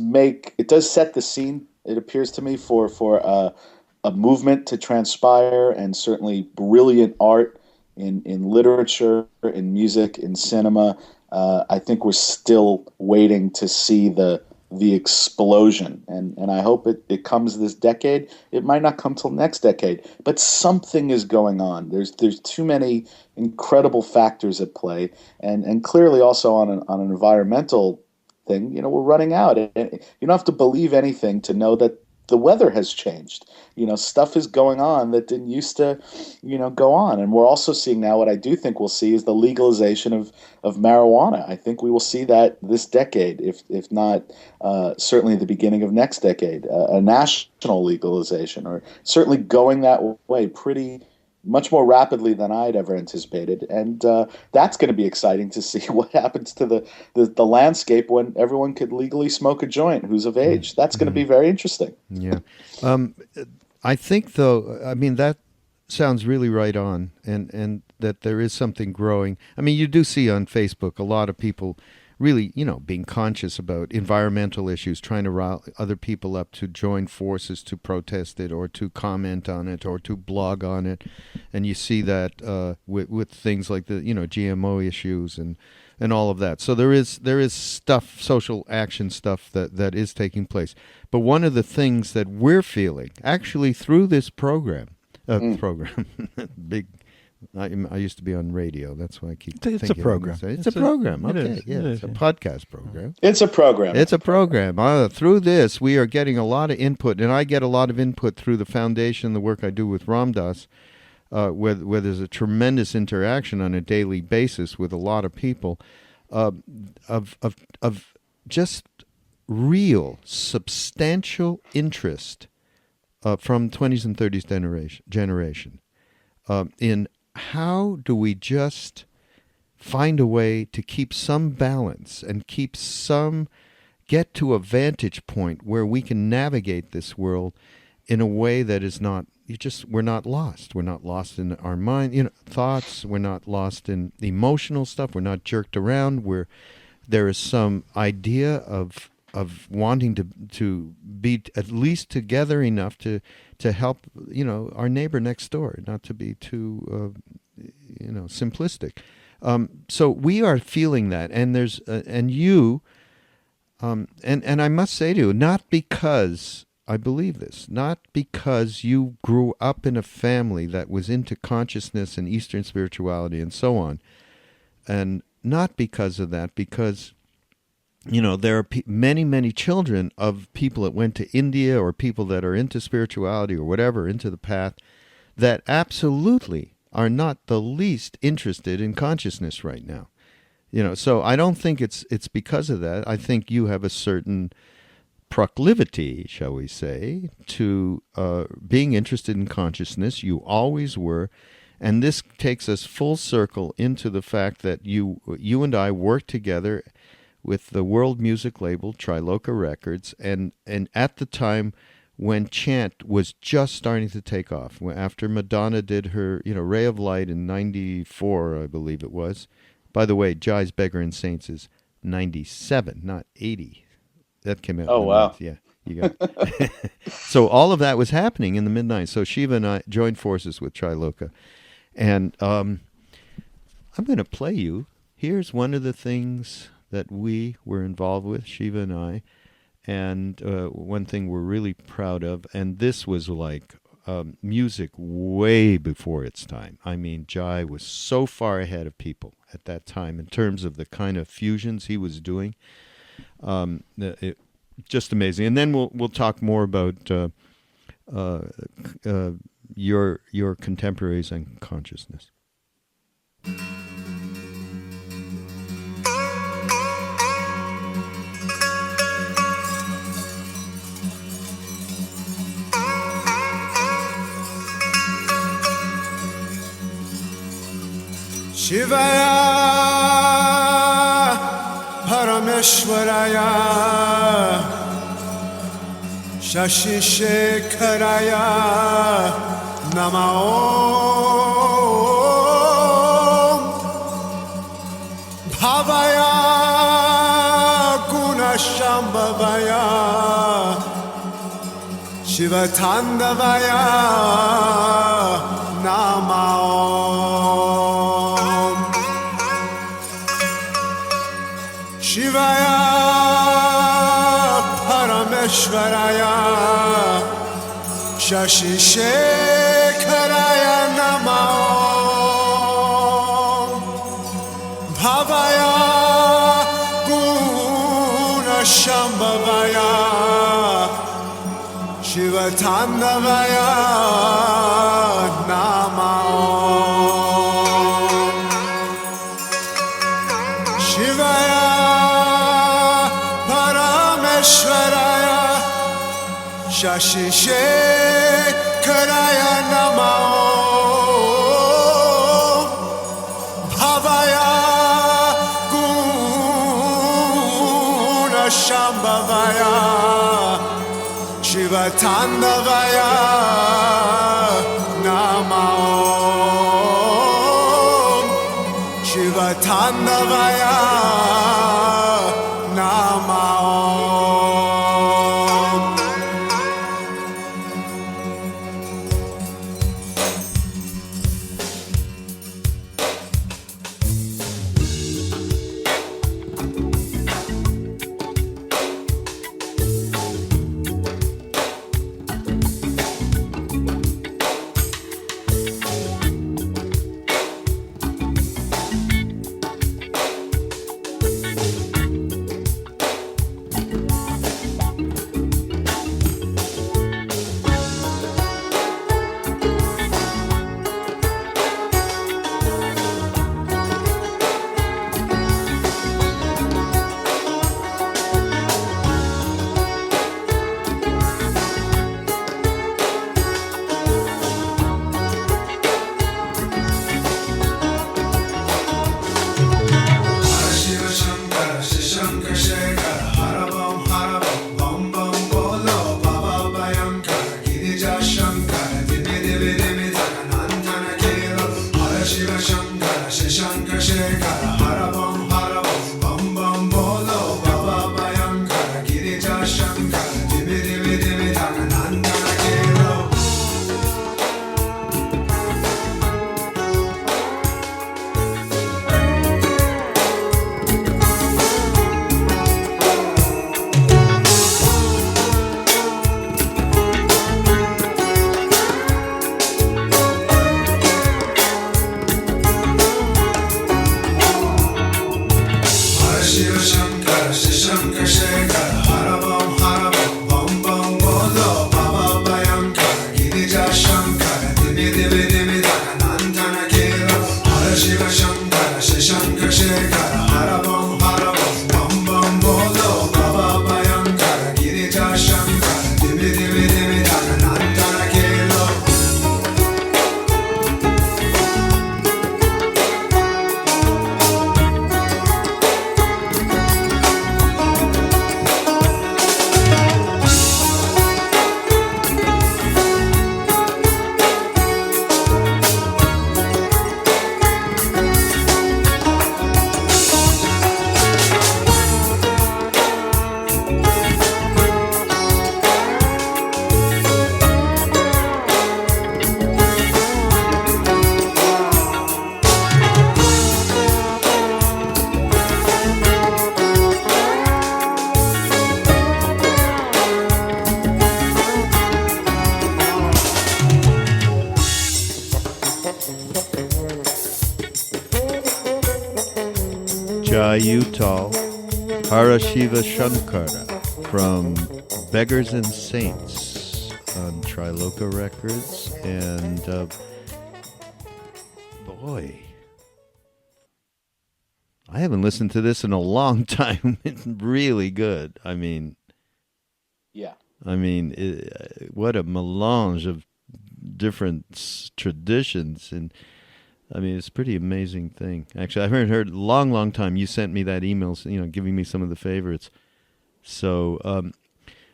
Speaker 3: set the scene, it appears to me, for a movement to transpire, and certainly brilliant art in literature, in music, in cinema. I think we're still waiting to see the explosion, and I hope it comes this decade. It might not come till next decade, but something is going on. There's too many incredible factors at play, and clearly also on an environmental thing. We're running out. And you don't have to believe anything to know that the weather has changed. Stuff is going on that didn't used to, go on. And we're also seeing now, what I do think we'll see is the legalization of marijuana. I think we will see that this decade, if not certainly the beginning of next decade, a national legalization, or certainly going that way pretty much more rapidly than I'd ever anticipated. And that's going to be exciting to see what happens to the landscape when everyone could legally smoke a joint who's of age. That's going to be very interesting.
Speaker 1: Yeah. I think, though, that sounds really right on, and that there is something growing. You do see on Facebook a lot of people really, being conscious about environmental issues, trying to rile other people up to join forces to protest it, or to comment on it, or to blog on it. And you see that with things like the GMO issues and all of that. So there is stuff, social action stuff that is taking place. But one of the things that we're feeling actually through this program, big. I used to be on radio. That's why I keep thinking.
Speaker 2: It's a program.
Speaker 1: It's a program. Okay, it's a podcast program.
Speaker 3: It's a program.
Speaker 1: It's a program. Through this, we are getting a lot of input, and I get a lot of input through the foundation, the work I do with Ram Dass, where there's a tremendous interaction on a daily basis with a lot of people, of just real, substantial interest from 20s and 30s generation in how do we just find a way to keep some balance and get to a vantage point where we can navigate this world in a way that is not, we're not lost. We're not lost in our mind, thoughts. We're not lost in emotional stuff. We're not jerked around. There is some idea of wanting to be at least together enough to help, our neighbor next door, not to be too, simplistic. So we are feeling that, and there's, and you, and I must say to you, not because I believe this, not because you grew up in a family that was into consciousness and Eastern spirituality and so on, and not because of that, because there are many, many children of people that went to India, or people that are into spirituality or whatever, into the path, that absolutely are not the least interested in consciousness right now. So I don't think it's because of that. I think you have a certain proclivity, shall we say, to being interested in consciousness. You always were. And this takes us full circle into the fact that you and I worked together with the world music label Triloka Records, and at the time when chant was just starting to take off, after Madonna did her Ray of Light in 94, I believe it was. By the way, Jai's Beggar and Saints is 97, not 80. That came out.
Speaker 3: Oh, wow.
Speaker 1: Yeah, you got it. So all of that was happening in the mid-90s. So Shiva and I joined forces with Triloka, and I'm going to play you. Here's one of the things that we were involved with, Shiva and I, and one thing we're really proud of, and this was like music way before its time. Jai was so far ahead of people at that time in terms of the kind of fusions he was doing. Just amazing. And then we'll talk more about your contemporaries and consciousness.
Speaker 4: Shivaya Parameshwaraya Shashi Shekharaya Namo Bhavaya Gunashambhavaya Shiva Tandavaya Namo Shivaya Parameshwaraya Shashi Shekharaya Namo Bhavaya Gunashambhavaya Shiva Tandavaya Namo Shivaya Parameshwaraya Shashi Shekharaya Namo Bhavaya Gunashambhavaya Shiva Tandavaya Namo Shiva Tandavaya Namo
Speaker 1: Jai Uttal, Hara Shiva Shankara from Beggars and Saints on Triloka Records. And boy, I haven't listened to this in a long time. It's really good. I mean, what a melange of different traditions. And I mean, it's a pretty amazing thing. Actually, I haven't heard a long time. You sent me that email, giving me some of the favorites. So,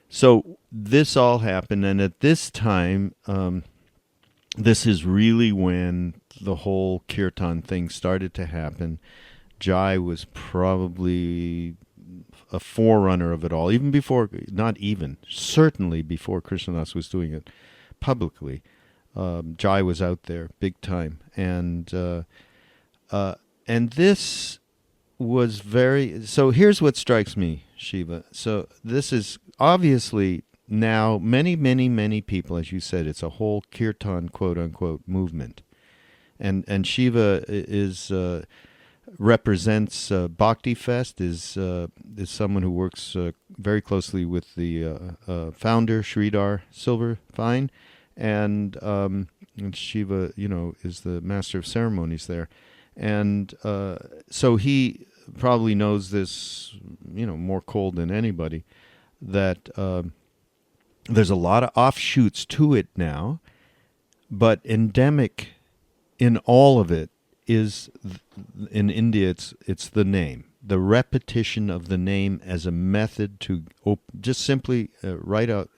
Speaker 1: so this all happened, and at this time, this is really when the whole kirtan thing started to happen. Jai was probably a forerunner of it all, certainly before Krishnadas was doing it publicly. Jai was out there big time, and this was very. So here's what strikes me, Shiva. So this is obviously now many people, as you said, it's a whole kirtan quote unquote movement, and Shiva is represents Bhakti Fest, is someone who works very closely with the founder Sridhar Silverfine. And Shiva, is the master of ceremonies there. And so he probably knows this, more cold than anybody, that there's a lot of offshoots to it now, but endemic in all of it is, in India, it's the name. The repetition of the name as a method to just simply write out,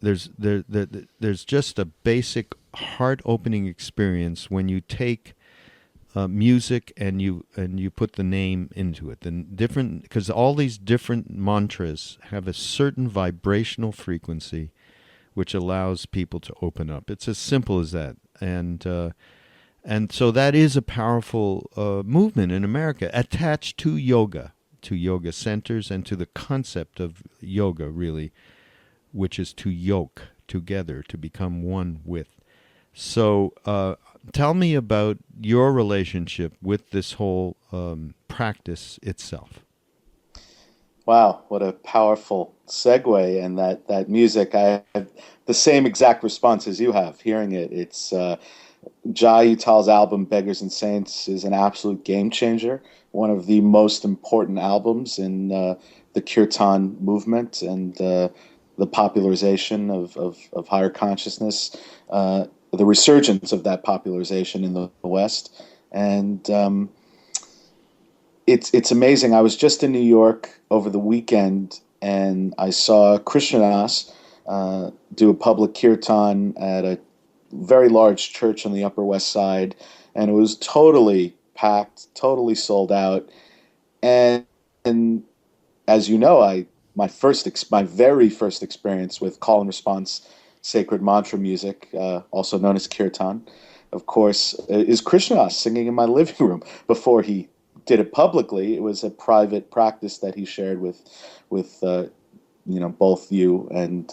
Speaker 1: There's just a basic heart-opening experience when you take music and you put the name into it. Because all these different mantras have a certain vibrational frequency, which allows people to open up. It's as simple as that, and so that is a powerful movement in America attached to yoga centers, and to the concept of yoga, really, which is to yoke together, to become one with. So tell me about your relationship with this whole practice itself.
Speaker 3: Wow, what a powerful segue. And that music, I have the same exact response as you have hearing it. It's Jai Uttal's album, Beggars and Saints, is an absolute game changer, one of the most important albums in the Kirtan movement and the popularization of higher consciousness, the resurgence of that popularization in the West. And it's amazing. I was just in New York over the weekend, and I saw Krishnadas do a public kirtan at a very large church on the Upper West Side, and it was totally packed, totally sold out. And as you know, my very first experience with call and response sacred mantra music, also known as kirtan, of course, is Krishnadas singing in my living room. Before he did it publicly, it was a private practice that he shared with both you and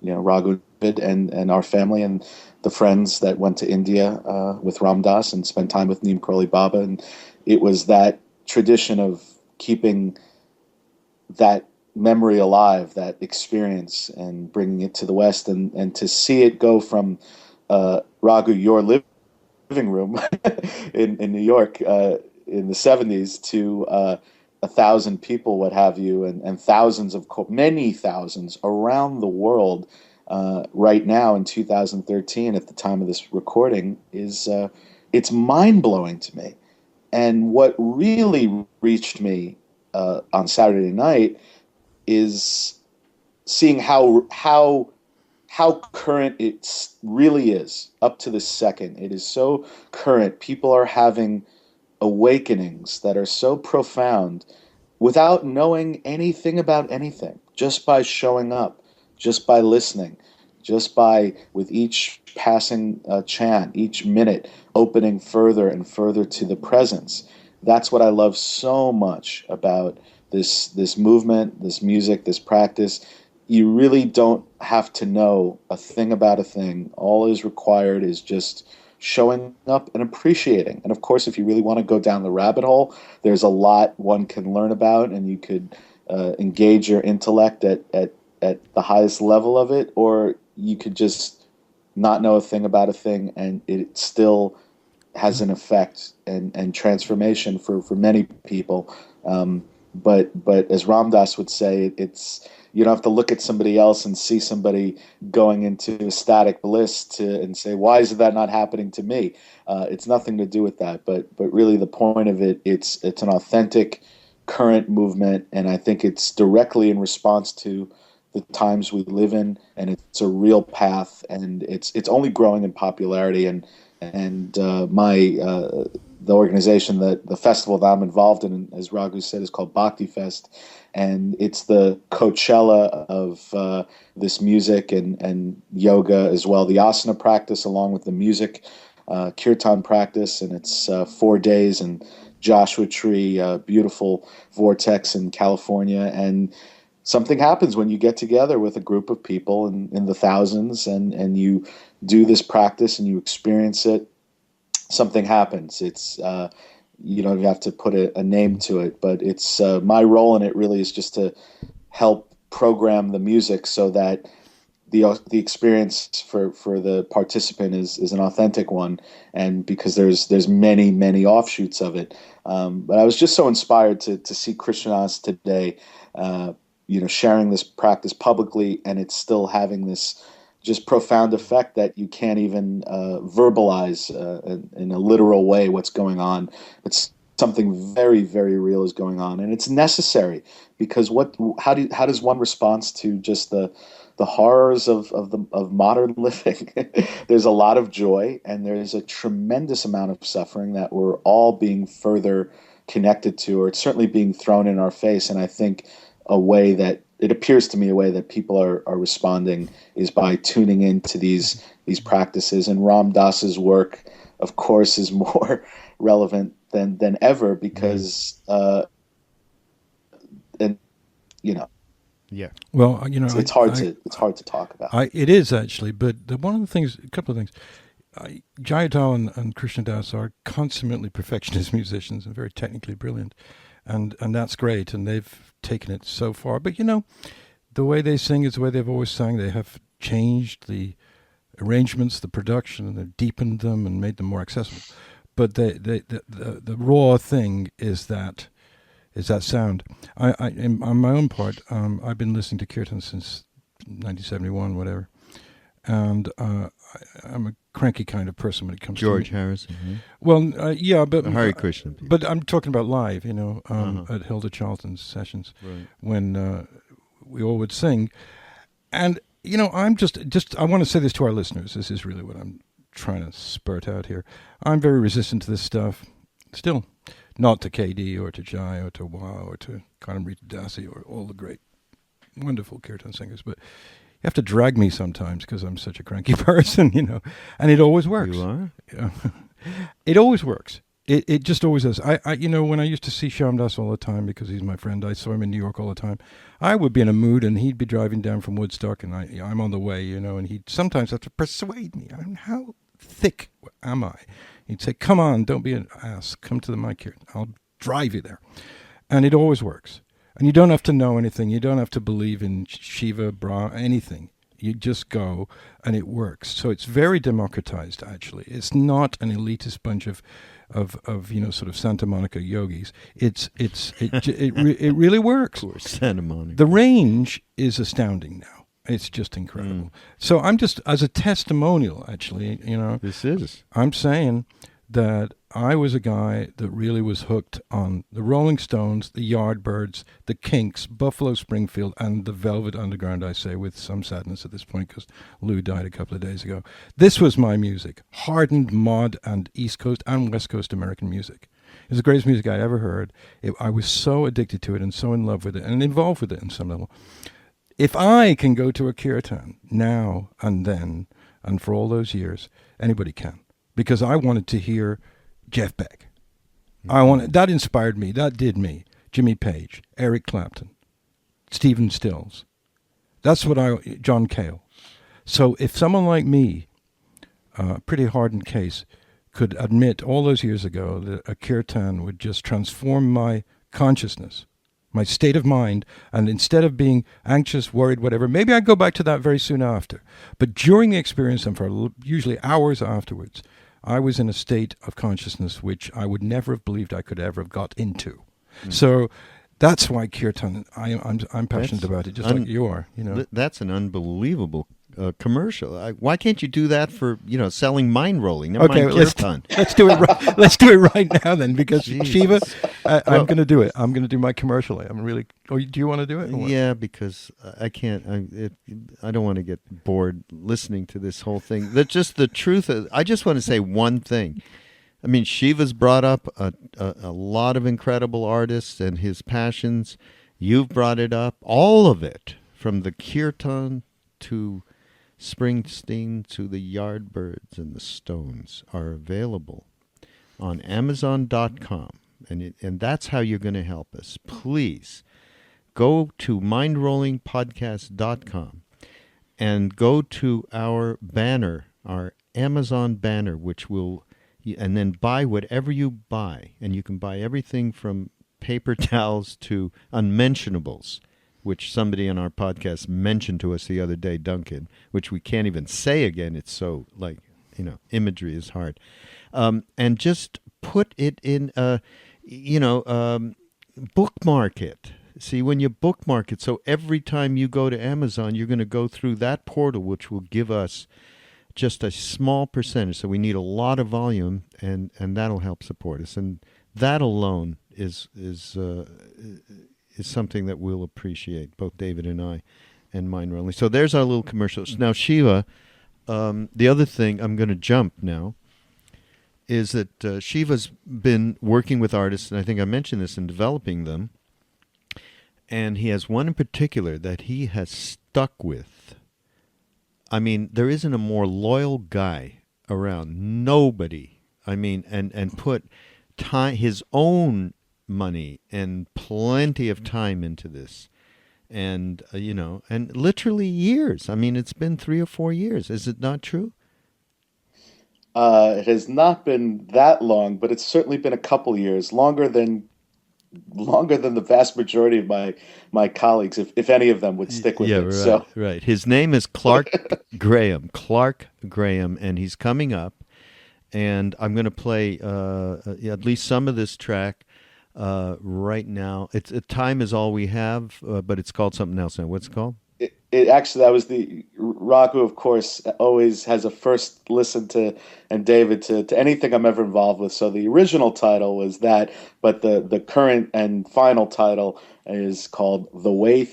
Speaker 3: Raghu and our family and the friends that went to India with Ram Dass and spent time with Neem Karoli Baba. And it was that tradition of keeping that memory alive, that experience, and bringing it to the West, and to see it go from Raghu, your living room in New York in the 70s to 1,000 people, what have you, and thousands many thousands around the world right now in 2013 at the time of this recording is it's mind-blowing to me. And what really reached me on Saturday night is seeing how current it really is up to the second. It is so current. People are having awakenings that are so profound without knowing anything about anything, just by showing up, just by listening, just by, with each passing chant, each minute, opening further and further to the presence. That's what I love so much about this movement, this music, this practice. You really don't have to know a thing about a thing. All is required is just showing up and appreciating. And of course, if you really want to go down the rabbit hole, there's a lot one can learn about, and you could engage your intellect at the highest level of it, or you could just not know a thing about a thing, and it still has an effect and transformation for many people. But as Ram Dass would say, it's, you don't have to look at somebody else and see somebody going into ecstatic bliss and say, why is that not happening to me? It's nothing to do with that. But really the point of it, it's an authentic current movement, and I think it's directly in response to the times we live in, and it's a real path, and it's only growing in popularity. And the organization, the festival that I'm involved in, as Raghu said, is called Bhakti Fest, and it's the Coachella of this music and yoga as well, the asana practice along with the music, kirtan practice, and it's 4 days in Joshua Tree, beautiful vortex in California. And something happens when you get together with a group of people in the thousands, and you do this practice and you experience it. Something happens. It's you have to put a name to it, but it's my role in it really is just to help program the music so that the experience for the participant is an authentic one, and because there's many offshoots of it. But I was just so inspired to see Krishnadas today, sharing this practice publicly, and it's still having this just profound effect that you can't even verbalize in a literal way what's going on. It's something very, very real is going on, and it's necessary, because how does one respond to just the horrors of modern living? There's a lot of joy, and there's a tremendous amount of suffering that we're all being further connected to, or it's certainly being thrown in our face. And I think it appears to me a way that people are responding is by tuning into these practices. And Ram Dass's work, of course, is more relevant than ever, because
Speaker 1: yeah.
Speaker 2: Well,
Speaker 3: it's hard to talk about.
Speaker 2: It is actually, but a couple of things. Jayadal and Krishnadas are consummately perfectionist musicians and very technically brilliant, and that's great, and they've taken it so far. But the way they sing is the way they've always sang. They have changed the arrangements, the production, and they've deepened them and made them more accessible. But the raw thing is that sound. On my own part, I've been listening to kirtan since 1971, whatever, and I'm a cranky kind of person when it comes
Speaker 1: George
Speaker 2: to
Speaker 1: Harrison. Mm-hmm.
Speaker 2: Well, yeah, but
Speaker 1: Hare Krishna.
Speaker 2: But I'm talking about live, at Hilda Charlton's sessions,
Speaker 1: right,
Speaker 2: when we all would sing, and I'm just I want to say this to our listeners. This is really what I'm trying to spurt out here. I'm very resistant to this stuff, still. Not to KD or to Jai or to Wa or to Kanamrita Dasi or all the great, wonderful kirtan singers, but you have to drag me sometimes because I'm such a cranky person, and it always works.
Speaker 1: You are?
Speaker 2: Yeah. It always works. It just always does. I when I used to see Shyam Das all the time because he's my friend, I saw him in New York all the time. I would be in a mood and he'd be driving down from Woodstock and I'm on the way, and he'd sometimes have to persuade me. How thick am I? He'd say, come on, don't be an ass. Come to the mic here. I'll drive you there. And it always works. And you don't have to know anything. You don't have to believe in Shiva, Bra, anything. You just go and it works. So it's very democratized, actually. It's not an elitist bunch of sort of Santa Monica yogis. It really works.
Speaker 1: Of course, Santa Monica.
Speaker 2: The range is astounding now. It's just incredible. So I'm just, as a testimonial, actually,
Speaker 1: This is.
Speaker 2: I'm saying that I was a guy that really was hooked on the Rolling Stones, the Yardbirds, the Kinks, Buffalo Springfield, and the Velvet Underground, I say, with some sadness at this point because Lou died a couple of days ago. This was my music, hardened mod and East Coast and West Coast American music. It was the greatest music I'd ever heard. I was so addicted to it and so in love with it and involved with it in some level. If I can go to a kirtan now and then and for all those years, anybody can. Because I wanted to hear Jeff Beck. That inspired me. That did me. Jimmy Page, Eric Clapton, Stephen Stills. That's what John Cale. So if someone like me pretty hardened case, could admit all those years ago that a kirtan would just transform my consciousness, my state of mind, and instead of being anxious, worried, whatever, maybe I'd go back to that very soon after. But during the experience, and for usually hours afterwards, I was in a state of consciousness which I would never have believed I could ever have got into. So that's why kirtan, I'm passionate about it, just like you are. You know,
Speaker 1: That's an unbelievable commercial. Why can't you do that for selling Mindrolling? Never mind kirtan.
Speaker 2: let's do it. Let's do it right now then, because
Speaker 1: Jesus.
Speaker 2: Shiva, I'm going to do it. I'm going to do my commercial. I'm really. Oh, do you want to do it? or what?
Speaker 1: Yeah, because I can't. I don't want to get bored listening to this whole thing. That's just the truth. I just want to say one thing. I mean, Shiva's brought up a lot of incredible artists and his passions. You've brought it up. All of it, from the kirtan to Springsteen to the Yardbirds and the Stones, are available on Amazon.com. And that's how you're going to help us. Please go to mindrollingpodcast.com and go to our banner, our Amazon banner, which will, and then buy whatever you buy. And you can buy everything from paper towels to unmentionables, which somebody on our podcast mentioned to us the other day, Duncan, which we can't even say again. It's so, imagery is hard. And just put it in, bookmark it. See, when you bookmark it, so every time you go to Amazon, you're going to go through that portal, which will give us just a small percentage. So we need a lot of volume, and that'll help support us. And that alone is something that we'll appreciate, both David and I, and Mindrolling. So there's our little commercials. Now, Shiva, the other thing, I'm going to jump now, is that Shiva's been working with artists, and I think I mentioned this, in developing them, and he has one in particular that he has stuck with. I mean, there isn't a more loyal guy around. Nobody. I mean, and put time, his own money and plenty of time into this, and and literally years. I mean, it's been 3 or 4 years. Is it not true?
Speaker 3: It has not been that long, but it's certainly been a couple years, longer than the vast majority of my colleagues, if any of them would stick with it.
Speaker 1: Right,
Speaker 3: So
Speaker 1: right. His name is Clark Graham. Clark Graham, and he's coming up, and I'm going to play at least some of this track right now. It's Time Is All We Have, but it's called something else now. What's it called?
Speaker 3: it actually, that was the Raghu, of course, always has a first listen to, and David to anything I'm ever involved with. So the original title was that, but the current and final title is called The Way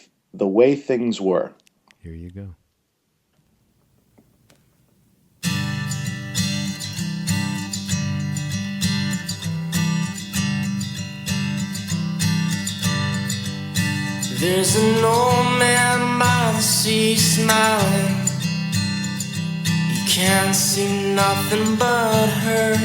Speaker 3: Things Were.
Speaker 1: Here you go.
Speaker 4: There's an old man by the sea smiling. He can't see nothing but her.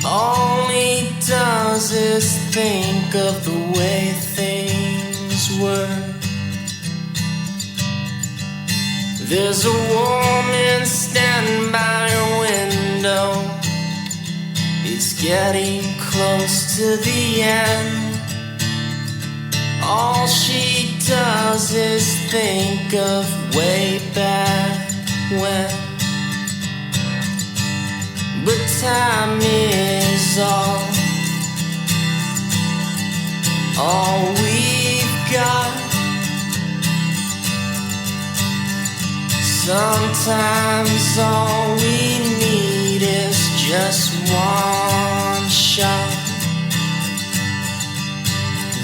Speaker 4: All he does is think of the way things were. There's a woman standing by her window. It's getting close to the end. All she does is think of way back when. But time is all we've got. Sometimes all we need is just one shot.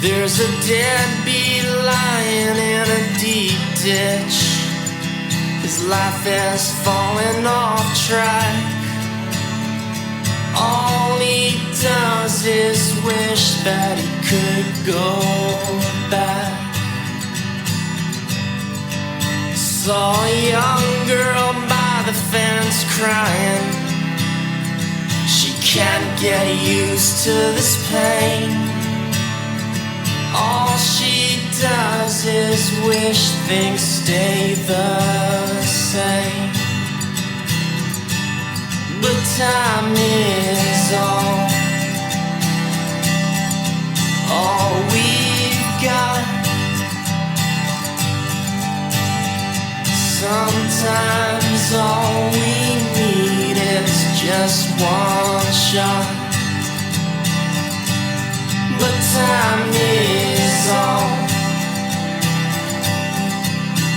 Speaker 4: There's a deadbeat lying in a deep ditch. His life has fallen off track. All he does is wish that he could go back. Saw a young girl by the fence crying. She can't get used to this pain. All she does is wish things stay the same. time is all we've got. Sometimes all we need is just one shot. But time is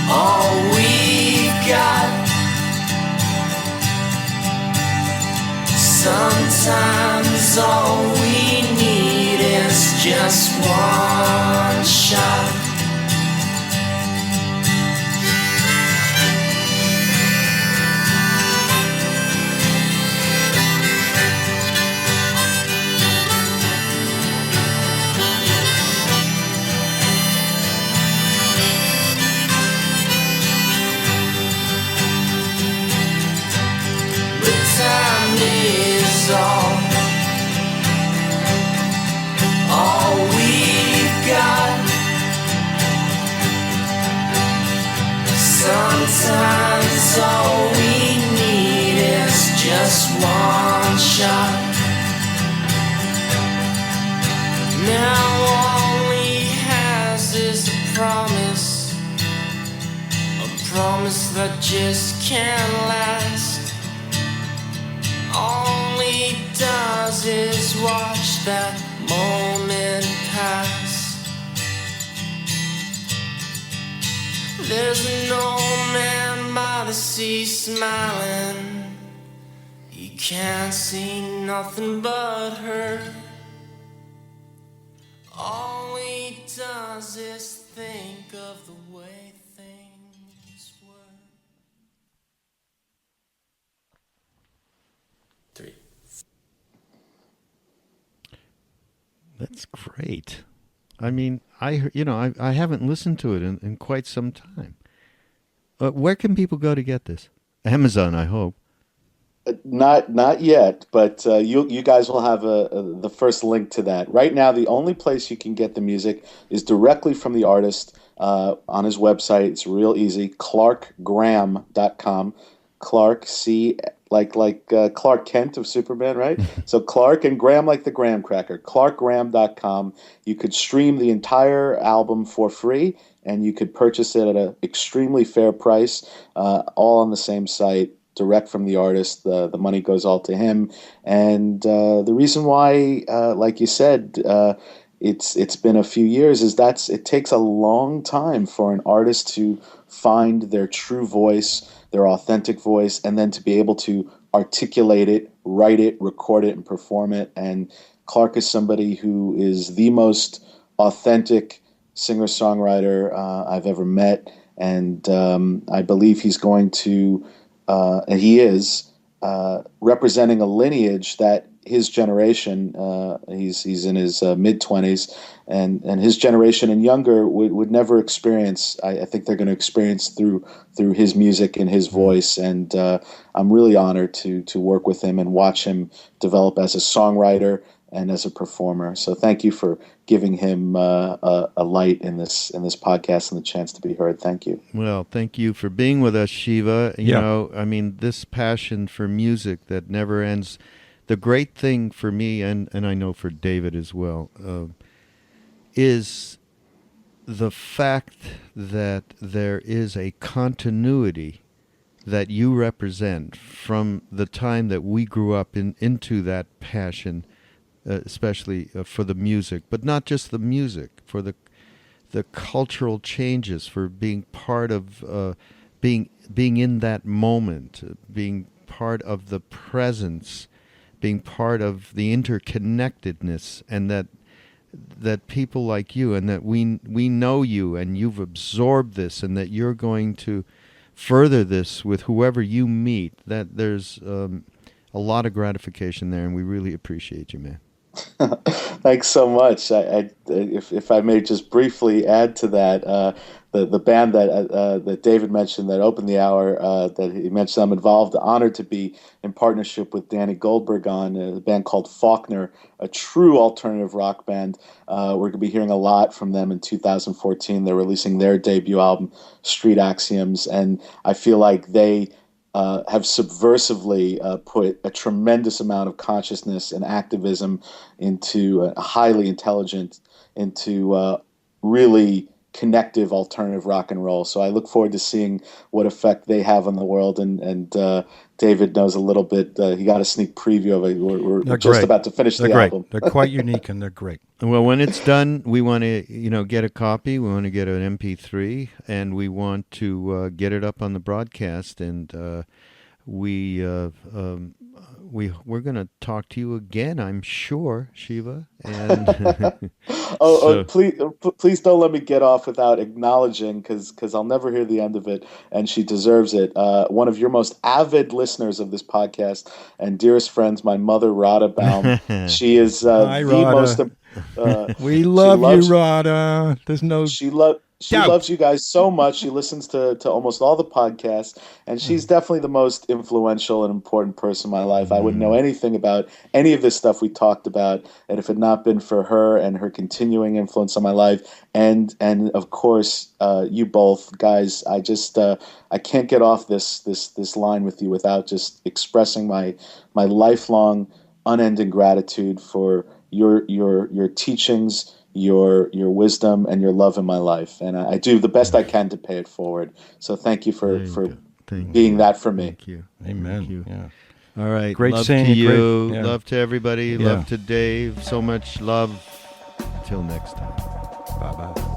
Speaker 4: all we've got. Sometimes all we need is just one shot. Time is all we've got. Sometimes all we need is just one shot. Now all he has is a promise that just can't last. All he does is watch that moment pass. There's an old man by the sea smiling. He can't see nothing but her. All he does is think of the way things were. 3.
Speaker 1: That's great. I mean, I haven't listened to it in quite some time. Where can people go to get this? Amazon, I hope.
Speaker 3: Not yet, but you guys will have the first link to that. Right now, the only place you can get the music is directly from the artist on his website. It's real easy, clarkgraham.com. Clark, like Clark Kent of Superman, right? So Clark and Graham like the graham cracker. clarkgraham.com. You could stream the entire album for free, and you could purchase it at an extremely fair price, all on the same site. Direct from the artist. The money goes all to him. And the reason why, like you said, it's been a few years is it takes a long time for an artist to find their true voice, their authentic voice, and then to be able to articulate it, write it, record it, and perform it. And Clark is somebody who is the most authentic singer-songwriter I've ever met. And I believe he's going to and he is representing a lineage that his generation, he's in his mid-20s, and his generation and younger would never experience. I think they're going to experience through his music and his voice, and I'm really honored to work with him and watch him develop as a songwriter and as a performer. So thank you for giving him a light in this podcast and the chance to be heard. Thank you.
Speaker 1: Well, thank you for being with us, Shiva. You
Speaker 2: Yeah.
Speaker 1: know, I mean, this passion for music that never ends. The great thing for me, and I know for David as well, is the fact that there is a continuity that you represent from the time that we grew up into that passion, especially for the music, but not just the music, for the cultural changes, for being part of being in that moment, being part of the presence, being part of the interconnectedness, and that people like you, and that we know you, and you've absorbed this, and that you're going to further this with whoever you meet. That there's a lot of gratification there, and we really appreciate you, man.
Speaker 3: Thanks so much. If I may just briefly add to that, the band that David mentioned that opened the hour, that he mentioned, I'm involved, honored to be in partnership with Danny Goldberg on a band called Faulkner, a true alternative rock band. We're going to be hearing a lot from them in 2014. They're releasing their debut album, Street Axioms, and I feel like they have subversively put a tremendous amount of consciousness and activism into a highly intelligent, into really connective alternative rock and roll. So I look forward to seeing what effect they have on the world. And David knows a little bit. He got a sneak preview of it. We're just about to finish the album.
Speaker 2: They're quite unique and they're great.
Speaker 1: Well, when it's done, we want to, get a copy. We want to get an MP3, and we want to get it up on the broadcast. And we're going to talk to you again, I'm sure, Shiva. And
Speaker 3: please don't let me get off without acknowledging, because I'll never hear the end of it, and she deserves it. One of your most avid listeners of this podcast and dearest friends, my mother, Radha Baum. She is
Speaker 2: Hi,
Speaker 3: the
Speaker 2: Radha.
Speaker 3: most.
Speaker 2: We love you, Radha. There's no.
Speaker 3: She loves you guys so much. She listens to almost all the podcasts, and she's definitely the most influential and important person in my life. I wouldn't know anything about any of this stuff we talked about, and if it had not been for her and her continuing influence on my life, and of course you both guys, I can't get off this line with you without just expressing my lifelong, unending gratitude for your teachings, your wisdom, and your love in my life, and I do the best I can to pay it forward. So thank you for being that for me.
Speaker 1: Thank you.
Speaker 2: Amen.
Speaker 1: Thank you.
Speaker 2: Yeah.
Speaker 1: All right.
Speaker 2: Great
Speaker 1: love
Speaker 2: saying.
Speaker 1: to you.
Speaker 2: Great, yeah.
Speaker 1: Love to everybody.
Speaker 2: Yeah.
Speaker 1: Love to Dave. So much love. Till next time.
Speaker 2: Bye bye.